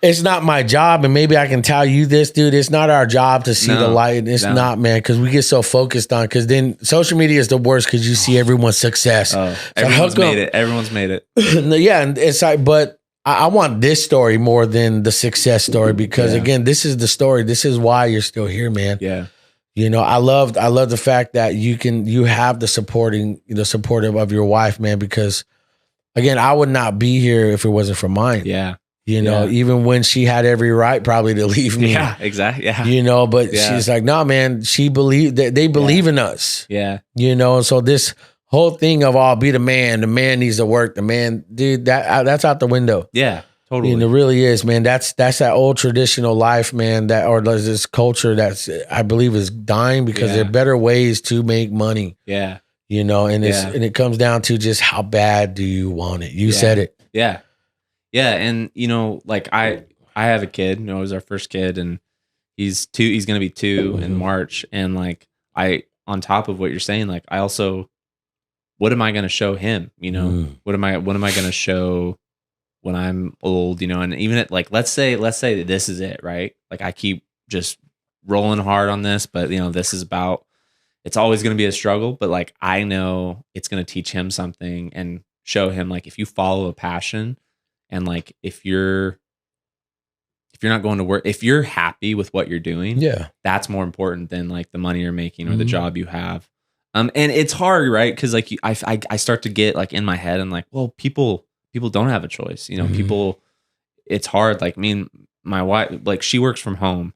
It's not my job. And maybe I can tell you this, dude, it's not our job to see the light. It's not, man, because we get so focused on, because then social media is the worst because you see everyone's success. Everyone's made it. Everyone's made it. Yeah. And it's like, but I want this story more than the success story because, again, this is the story. This is why you're still here, man. Yeah. You know, I love the fact that you have the supportive of your wife, man, because again, I would not be here if it wasn't for mine. Yeah. You know, even when she had every right probably to leave me. Yeah, exactly. Yeah. You know, but she's like, no, man, she believed that they believe in us. Yeah. You know, and so this whole thing of be the man needs to work, the man, dude, that's out the window. Yeah. Totally. And it really is, man. That's that old traditional life, man, or this culture that's, I believe, is dying because there are better ways to make money. Yeah. You know, and it comes down to just how bad do you want it? You said it. Yeah. Yeah. And, you know, like I have a kid, you know, it was our first kid, and he's going to be 2 in March. And like, on top of what you're saying, like, I also, what am I going to show him? You know, what am I going to show when I'm old, you know? And even at, like, let's say that this is it, right? Like, I keep just rolling hard on this, but you know, this is about, it's always going to be a struggle, but like, I know it's going to teach him something and show him, like, if you follow a passion, and like, if you're not going to work, if you're happy with what you're doing, that's more important than like the money you're making or the job you have. And it's hard, right? Because like I start to get like in my head and like, well, people don't have a choice, you know. People, it's hard. Like, me and my wife, like, she works from home,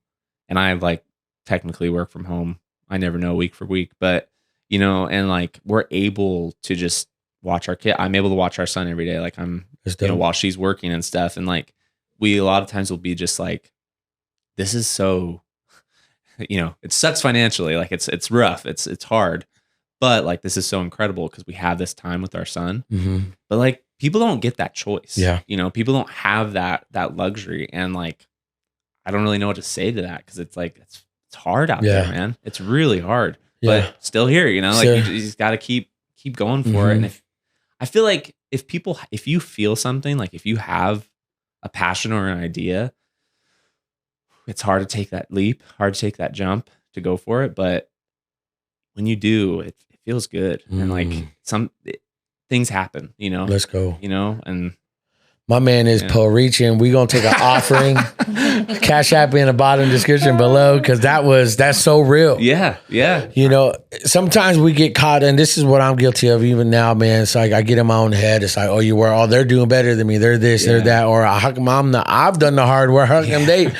and I like technically work from home. I never know week for week, but you know, and like, we're able to just watch our kid. I'm able to watch our son every day. Like, I'm, you know, while she's working and stuff. And like, we a lot of times will be just like, this is so, you know, it sucks financially. Like, it's rough. It's hard, but like, this is so incredible because we have this time with our son. But like, people don't get that choice. Yeah. You know, people don't have that luxury. And like, I don't really know what to say to that, because it's like, it's hard out there, man. It's really hard, but still here, you know, like, you just got to keep going for it. And if I feel like if you feel something, like if you have a passion or an idea, it's hard to take that leap, hard to take that jump to go for it. But when you do, it feels good. And like, things happen, you know. Let's go. You know, and my man is Paul reaching. We're going to take an offering. Cash App in the bottom description below, because that's so real. Yeah. You know, sometimes we get caught, and this is what I'm guilty of even now, man. It's like I get in my own head. It's like, they're doing better than me. They're this, they're that. Or how come I've done the hard work. How come they?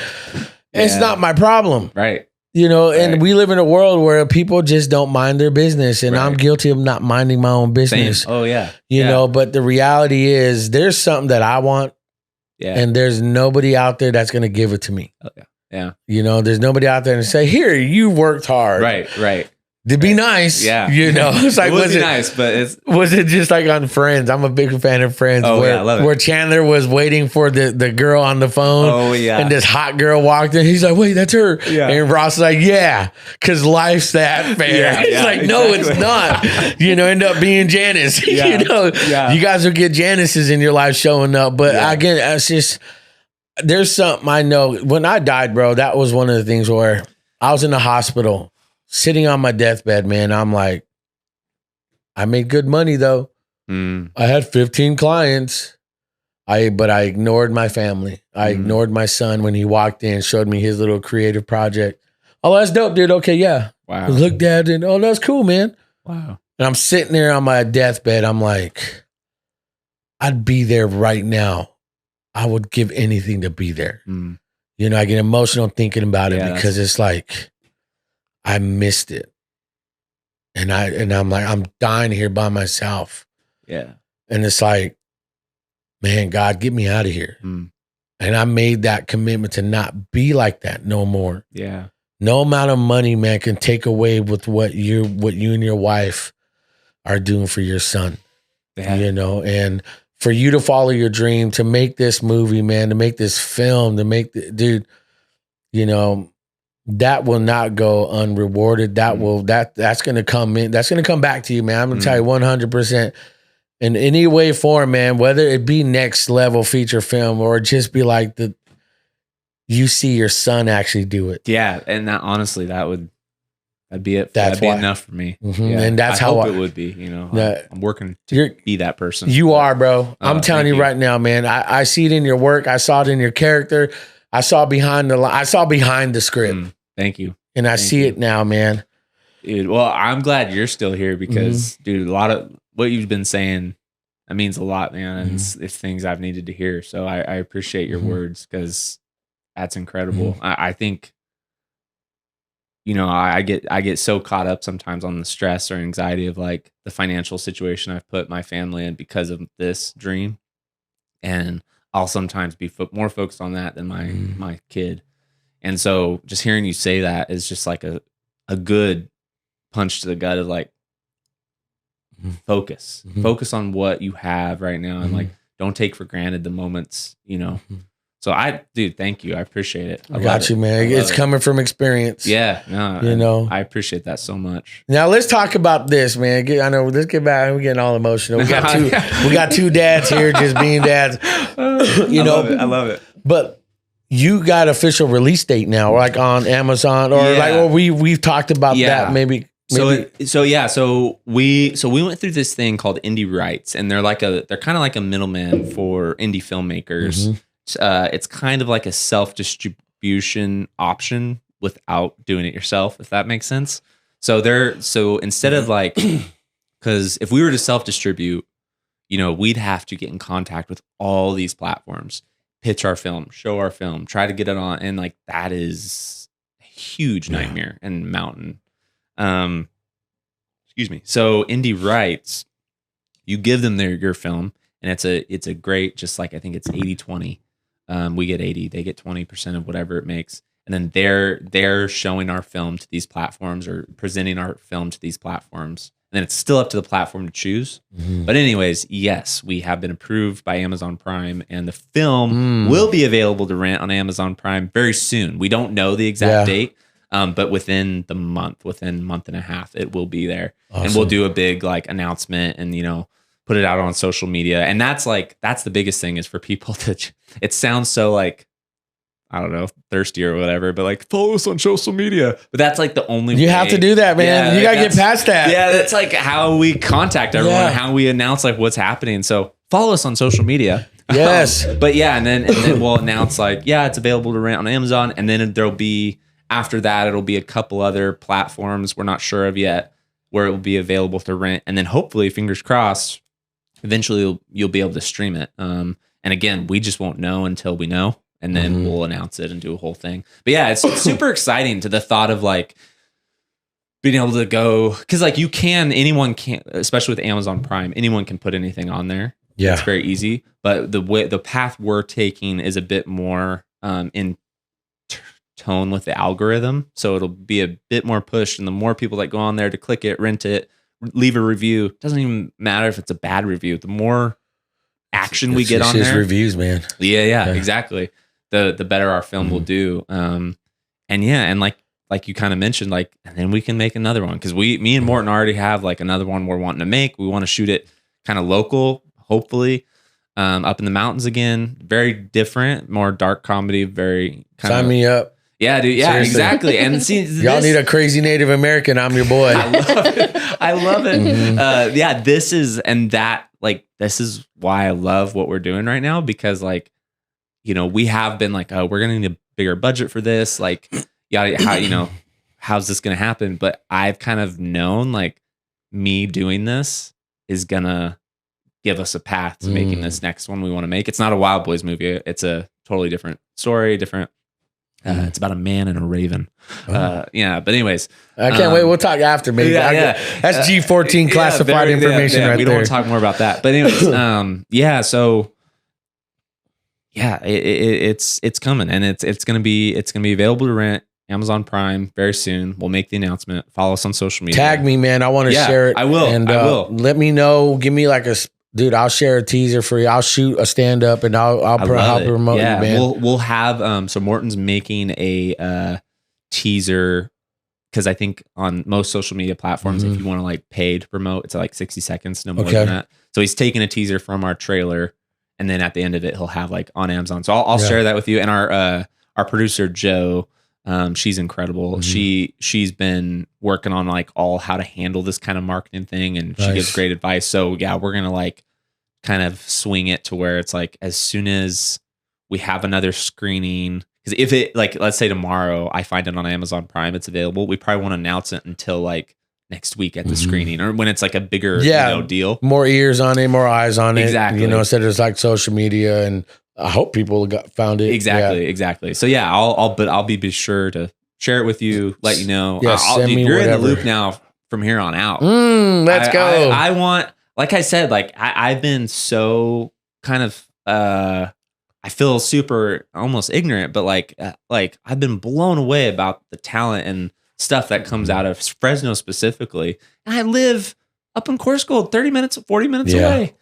It's not my problem. Right. You know, and we live in a world where people just don't mind their business, and I'm guilty of not minding my own business. Same. Oh yeah. You know, but the reality is there's something that I want, and there's nobody out there that's going to give it to me. Oh, yeah. You know, there's nobody out there to say, here, you worked hard. Right. To be nice, it's like, was it nice, but was it just like on Friends? I'm a big fan of Friends. Oh, I love it. Where Chandler was waiting for the girl on the phone. Oh, yeah. And this hot girl walked in. He's like, wait, that's her. Yeah. And Ross is like, yeah, because life's that fair. He's like, no, it's not. End up being Janice. Yeah. You guys will get Janices in your life showing up. But again, it's just, there's something I know. When I died, bro, that was one of the things where I was in the hospital. Sitting on my deathbed, man, I'm like, I made good money though. I had 15 clients. But I ignored my family. I ignored my son when he walked in, showed me his little creative project. Oh, that's dope, dude. Okay, yeah. Wow. Look, Dad, and oh, that's cool, man. Wow. And I'm sitting there on my deathbed. I'm like, I'd be there right now. I would give anything to be there. I get emotional thinking about it because it's like, I missed it. And I'm like, I'm dying here by myself. Yeah. And it's like, man, God, get me out of here. And I made that commitment to not be like that no more. Yeah. No amount of money, man, can take away with what you and your wife are doing for your son. Yeah. And for you to follow your dream, to make this movie, man, to make this film, that will not go unrewarded. That's going to come in. That's going to come back to you, man. I'm going to tell you 100%. In any way, form, man, whether it be next level feature film or just be like you see your son actually do it. Yeah. And honestly, that'd be it. That'd be enough for me. Yeah. And that's how it would be, I'm working to be that person. You are, bro. I'm telling you right now, man, I see it in your work. I saw it in your character. I saw behind the script. Thank you. And I see it now, man. Dude, well, I'm glad you're still here because, dude, a lot of what you've been saying, that means a lot, man. And it's things I've needed to hear. So I appreciate your words because that's incredible. I think, I get so caught up sometimes on the stress or anxiety of like the financial situation I've put my family in because of this dream. And I'll sometimes be more focused on that than my kid. And so just hearing you say that is just like a good punch to the gut of like, focus on what you have right now. And like, don't take for granted the moments, So dude, thank you. I appreciate it. I got you, man. It's coming from experience. Yeah. No, I appreciate that so much. Now let's talk about this, man. I know, let's get back. We're getting all emotional. We got two dads here just being dads. I love it. But you got official release date now, like on Amazon or we've talked about that maybe. So we went through this thing called Indie Rights, and they're kind of like a middleman for indie filmmakers. It's kind of like a self-distribution option without doing it yourself, if that makes sense. So instead of like, because if we were to self-distribute, we'd have to get in contact with all these platforms, pitch our film, show our film, try to get it on, and like that is a huge nightmare and mountain. Excuse me. So Indie Rights, you give them your film, and it's a great, just like I think it's 80-20. We get 80, they get 20% of whatever it makes. And then they're showing our film to these platforms or presenting our film to these platforms. And then it's still up to the platform to choose. But anyways, yes, we have been approved by Amazon Prime, and the film will be available to rent on Amazon Prime very soon. We don't know the exact date. But within a month and a half, it will be there. Awesome. And we'll do a big like announcement and, put it out on social media. And that's the biggest thing is for people to, it sounds so like, I don't know, thirsty or whatever, but like follow us on social media. But that's like the only way. You have to do that, man. You got to get past that. Yeah. That's like how we contact everyone, how we announce like what's happening. So follow us on social media. Yes. But yeah. And then we'll announce like, it's available to rent on Amazon. And then there'll be, after that, it'll be a couple other platforms we're not sure of yet where it will be available to rent. And then hopefully, fingers crossed, eventually you'll be able to stream it. And again, we just won't know until we know. And then we'll announce it and do a whole thing. But yeah, it's super exciting to the thought of like being able to go. Because like anyone can, especially with Amazon Prime, anyone can put anything on there. Yeah. It's very easy. But the path we're taking is a bit more tone with the algorithm. So it'll be a bit more pushed. And the more people that go on there to click it, rent it, leave a review, doesn't even matter if it's a bad review. The more action we get on there. Reviews, man. Yeah, exactly. The better our film will do. And like you kind of mentioned, like, and then we can make another one. Cause me and Morton already have like another one we're wanting to make. We want to shoot it kind of local, hopefully, up in the mountains again. Very different, more dark comedy, very kind Sign me up. Yeah, dude. Yeah, seriously. Exactly. And see, y'all need a crazy Native American. I'm your boy. I love it. Mm-hmm. This is why I love what we're doing right now, because like, you know, we have been like, oh, we're going to need a bigger budget for this. Like, how's this going to happen? But I've kind of known like me doing this is going to give us a path to making this next one we want to make. It's not a Wild Boys movie. It's a totally different story, it's about a man and a raven. But anyways, I can't wait. We'll talk after, maybe. That's G14 classified information right there. We don't want to talk more about that. But anyways, it's coming, and it's gonna be available to rent. Amazon Prime very soon. We'll make the announcement. Follow us on social media. Tag me, man. I want to share it. I will. And I will. Let me know. Give me like dude, I'll share a teaser for you. I'll shoot a stand up and I'll promote you, man. We'll have so Morton's making a teaser, because I think on most social media platforms, if you want to like pay to promote, it's like 60 seconds, no more than that. So he's taking a teaser from our trailer, and then at the end of it, he'll have like on Amazon. So I'll share that with you. And our producer Joe, she's incredible. She's been working on like how to handle this kind of marketing thing, and she gives great advice. So yeah, we're gonna like kind of swing it to where it's like, as soon as we have another screening, because if it, like, let's say tomorrow I find it on Amazon Prime, it's available, we probably won't announce it until like next week at the screening, or when it's like a bigger deal. More ears on it, more eyes on it. Exactly. Instead of just like social media, and I hope people found it. Exactly. So yeah, I'll be sure to share it with you, let you know. Yeah, send me you're whatever. In the loop now from here on out. Let's go. I want, like I said, like I've been so kind of I feel super almost ignorant, but like I've been blown away about the talent and stuff that comes out of Fresno specifically. And I live up in Course Gold, 30 minutes, 40 minutes away.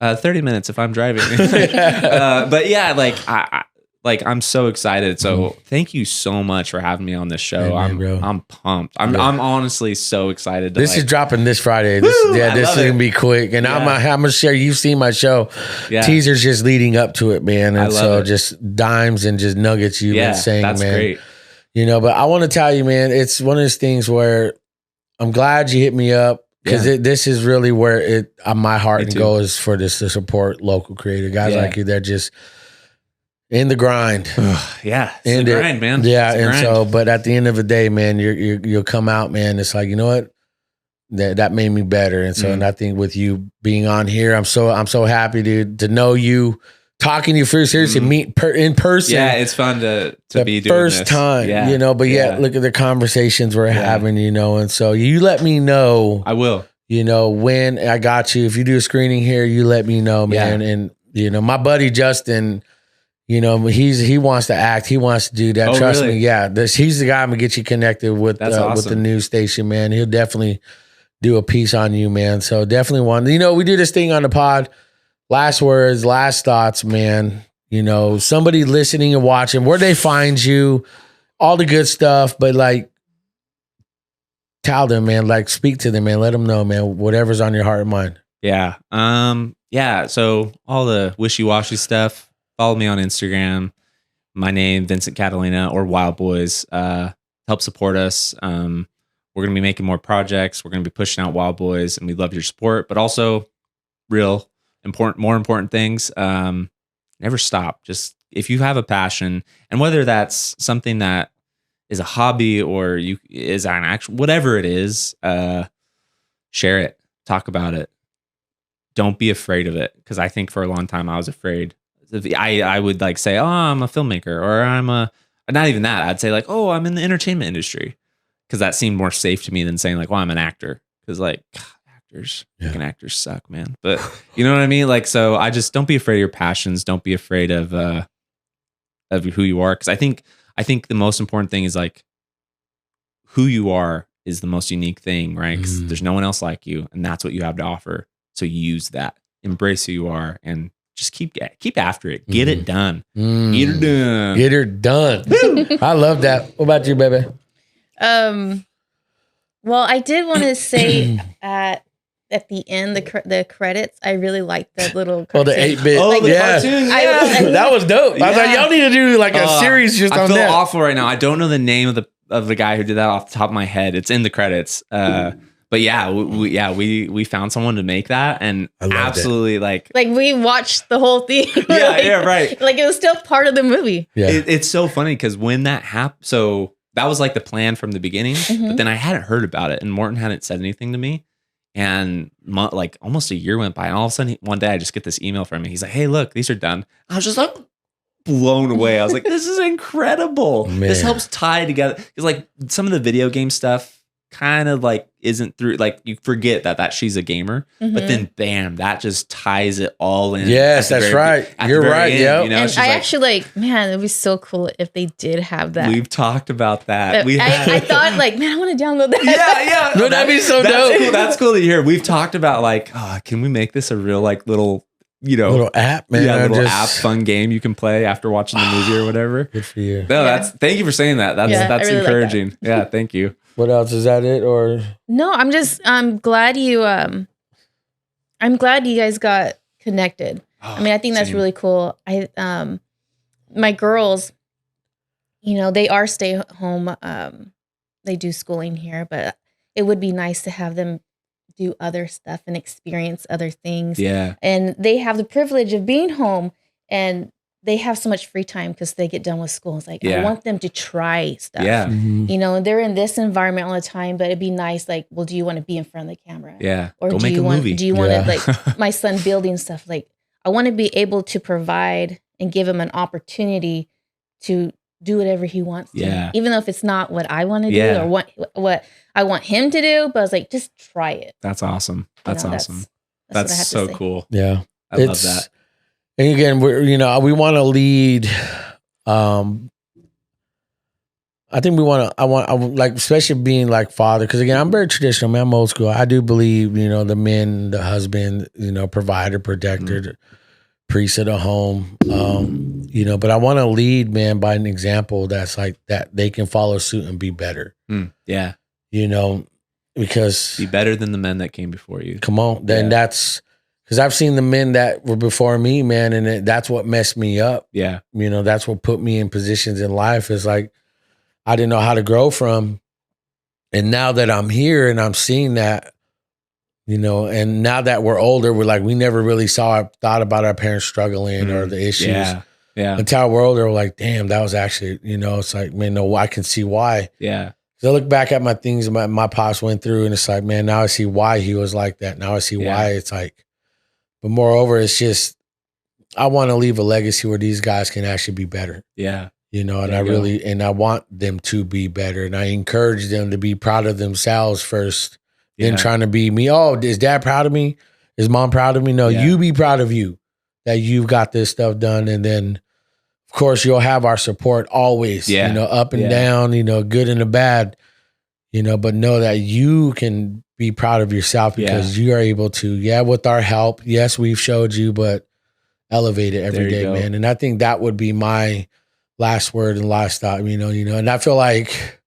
30 minutes if I'm driving. But yeah, I'm so excited. So thank you so much for having me on this show. I'm pumped. I'm honestly so excited. This is dropping this Friday. This is gonna be quick. And I'm gonna share. You've seen my show. Teasers just leading up to it, man. And so just dimes and just nuggets you've been saying, that's man. Great. But I want to tell you, man, it's one of those things where I'm glad you hit me up. Because this is really where my heart and goal is for this, to support local creative guys like you. They're just in the grind. It's the grind, man. Yeah, and so, but at the end of the day, man, you'll come out, man. It's like, you know what, that made me better. And so, and I think with you being on here, I'm so happy to know you, talking to you first, seriously, meet in person. Yeah, it's fun to be doing first this. Time. Yeah. But look at the conversations we're having, and so you let me know. I will. When I got you. If you do a screening here, you let me know, man. And my buddy Justin, he wants to act. He wants to do that. Trust me. Yeah, he's the guy I'm gonna get you connected with. Awesome. With the news station, man. He'll definitely do a piece on you, man. So definitely we do this thing on the pod. Last words, last thoughts, man. Somebody listening and watching, where they find you, all the good stuff, but like, tell them, man, like, speak to them, man. Let them know, man, whatever's on your heart and mind. Yeah. So all the wishy-washy stuff, follow me on Instagram. My name, Vincent Catalina, or Wild Boys. Help support us. We're going to be making more projects. We're going to be pushing out Wild Boys, and we love your support, but also more important things. Never stop. Just, if you have a passion, and whether that's something that is a hobby or is an actual, whatever it is, share it, talk about it. Don't be afraid of it. Cause I think for a long time I was afraid. I would like say, oh, I'm a filmmaker, or not even that. I'd say like, oh, I'm in the entertainment industry. Cause that seemed more safe to me than saying like, well, I'm an actor. Cause like, freaking actors suck, man. But you know what I mean? Like, so I just, don't be afraid of your passions. Don't be afraid of who you are. Cause I think I think the most important thing is like who you are is the most unique thing, right? Because there's no one else like you, and that's what you have to offer. So use that, embrace who you are, and just keep after it. Get it done. Get her done. Get her done. I love that. What about you, baby? Well, I did want to say at the end, the credits, I really liked that little cartoon. Oh, the 8-bit. Like, the cartoon. Yeah. That was dope. I was like, y'all need to do like a series just on that. I feel awful right now. I don't know the name of the guy who did that off the top of my head. It's in the credits. But yeah, we found someone to make that, and absolutely like we watched the whole thing. Yeah, right. Like it was still part of the movie. Yeah, it's so funny because when that happened, so that was like the plan from the beginning. But then I hadn't heard about it, and Morton hadn't said anything to me. And like almost a year went by, and all of a sudden one day I just get this email from him. He's like, "Hey, look, these are done." I was just like blown away. I was like, "This is incredible." Man. This helps tie together because like some of the video game stuff kind of like isn't through, like you forget that she's a gamer, but then bam, that just ties it all in. Yes, that's right. You're right. Yeah, you know, and I actually man, it'd be so cool if they did have that. We've talked about that. I thought like, man, I want to download that. Yeah. No, that'd be so dope. Cool. That's cool to hear. We've talked about like, can we make this a real like little, you know, little app, man. Yeah, little app, fun game you can play after watching the movie or whatever. Good for you. No, thank you for saying that. That's really encouraging. Like that. Yeah, thank you. What else? Is that it or no? I'm glad you guys got connected. I mean, I think that's really cool. My girls, you know, they are stay home. They do schooling here, but it would be nice to have them do other stuff and experience other things. Yeah. And they have the privilege of being home, and they have so much free time because they get done with school. It's like, I want them to try stuff. Yeah. You know, they're in this environment all the time, but it'd be nice. Like, well, do you want to be in front of the camera? Yeah. Or do you want to like my son building stuff? Like, I want to be able to provide and give him an opportunity to do whatever he wants to. Yeah. Even though if it's not what I want to do or what I want him to do, but I was like, just try it. That's awesome. That's awesome. That's so cool. Yeah. I love that. And again, we want to lead. I think I want like, especially being like father, because again, I'm very traditional, man. I'm old school. I do believe, you know, the men, the husband, you know, provider, protector, priest of the home, you know, but I want to lead, man, by an example that's like that they can follow suit and be better. Yeah. You know, because be better than the men that came before you. Come on. Then that's, because I've seen the men that were before me, man, and that's what messed me up. Yeah. You know, that's what put me in positions in life. Is like, I didn't know how to grow from. And now that I'm here and I'm seeing that, you know, and now that we're older, we're like, we never really thought about our parents struggling or the issues. Yeah. Until we're older, we're like, damn, that was actually, you know, it's like, man, no, I can see why. Yeah. So I look back at my things my pops went through, and it's like, man, now I see why he was like that. Now I see why it's like. But moreover, it's just, I want to leave a legacy where these guys can actually be better. Yeah. You know, and I want them to be better. And I encourage them to be proud of themselves first, then trying to be me. Oh, is dad proud of me? Is mom proud of me? No, you be proud of you, that you've got this stuff done. And then, of course, you'll have our support always, you know, up and down, you know, good and the bad, you know, but know that you can be proud of yourself because you are able to, with our help. Yes, we've showed you, but elevate it every day, man. And I think that would be my last word and last thought, you know, and I feel like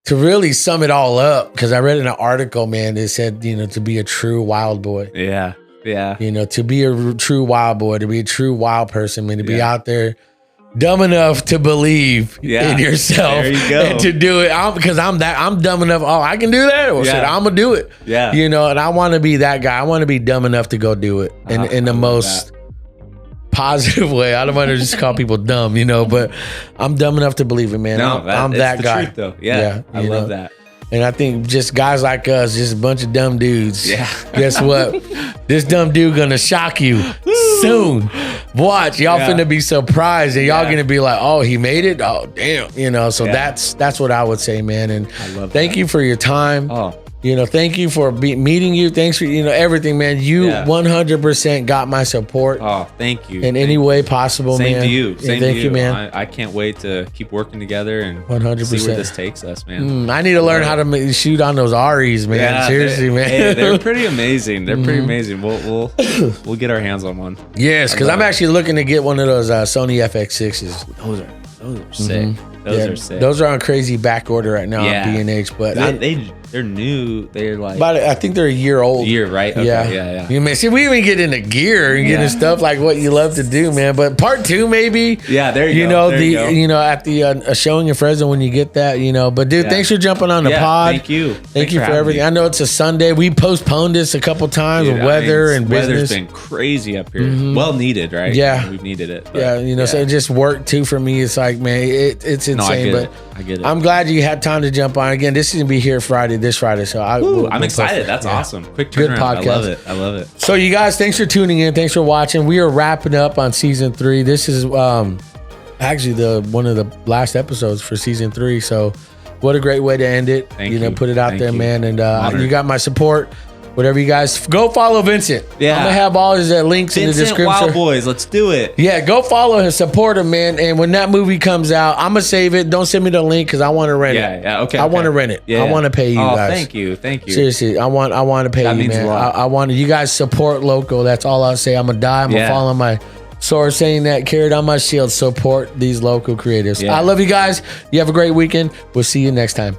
to really sum it all up, because I read in an article, man, it said, you know, to be a true wild boy. Yeah. Yeah. You know, to be a true wild boy, to be a true wild person, man, to be out there dumb enough to believe in yourself and to do it. Because I'm dumb enough. Oh, I can do that. Well, shit, I'm gonna do it. Yeah. You know, and I want to be that guy. I want to be dumb enough to go do it in the most positive way. I don't want to just call people dumb, you know, but I'm dumb enough to believe it, man. No, I'm that guy. Truth, though. Yeah, I love that. And I think just guys like us, just a bunch of dumb dudes. Yeah. Guess what? This dumb dude gonna shock you soon. Watch, y'all finna be surprised, and y'all gonna be like, "Oh, he made it! Oh, damn!" You know. So that's what I would say, man. And I love thank you for your time. Oh, Thank you for meeting you. Thanks for, everything, man. You 100% got my support. Oh, thank you. In any way possible, Same man. to you. Same thank to you, man. I can't wait to keep working together and 100%. see where this takes us, man. I need to learn how to shoot on those Aries, man. Yeah, seriously, man. Hey, they're pretty amazing. They're pretty amazing. We'll get our hands on one. Yes, because I'm actually looking to get one of those Sony FX6s. Those are sick. Those are sick. Those are on crazy back order right now on B&H, but they're new. They're like, but I think they're a year old. Right? Okay, yeah. You may see we even get into gear and getting stuff like what you love to do, man. But part 2, maybe. Yeah, there you go. At the showing in Fresno when you get that, But dude, thanks for jumping on the pod. Thank you. Thank you for everything. I know it's a Sunday. We postponed this a couple times with weather and business. Weather's been crazy up here. Well needed, right? Yeah, we've needed it. But, so it just worked too for me. It's like, man, it's insane. I get it. I'm glad you had time to jump on. Again, this is gonna be here this Friday. So I'm excited. That's awesome. Quick turnaround. Good podcast. I love it. So you guys, thanks for tuning in. Thanks for watching. We are wrapping up on season 3. This is actually one of the last episodes for season 3. So what a great way to end it. Thank you. Put it out there, man. And you got my support. Whatever you guys go follow Vincent. Yeah, I'm gonna have all his links in the description. Wild Boys, let's do it. Yeah, go follow him, support him, man. And when that movie comes out, I'm gonna save it. Don't send me the link because I want to rent it. Yeah, okay. I want to rent it. Yeah. I want to pay you guys. Thank you. Seriously, I want to pay you, man. That means a lot. I want you guys support local. That's all I'll say. I'm gonna die. I'm gonna fall on my sword saying that, carried on my shield. Support these local creatives. I love you guys. You have a great weekend. We'll see you next time.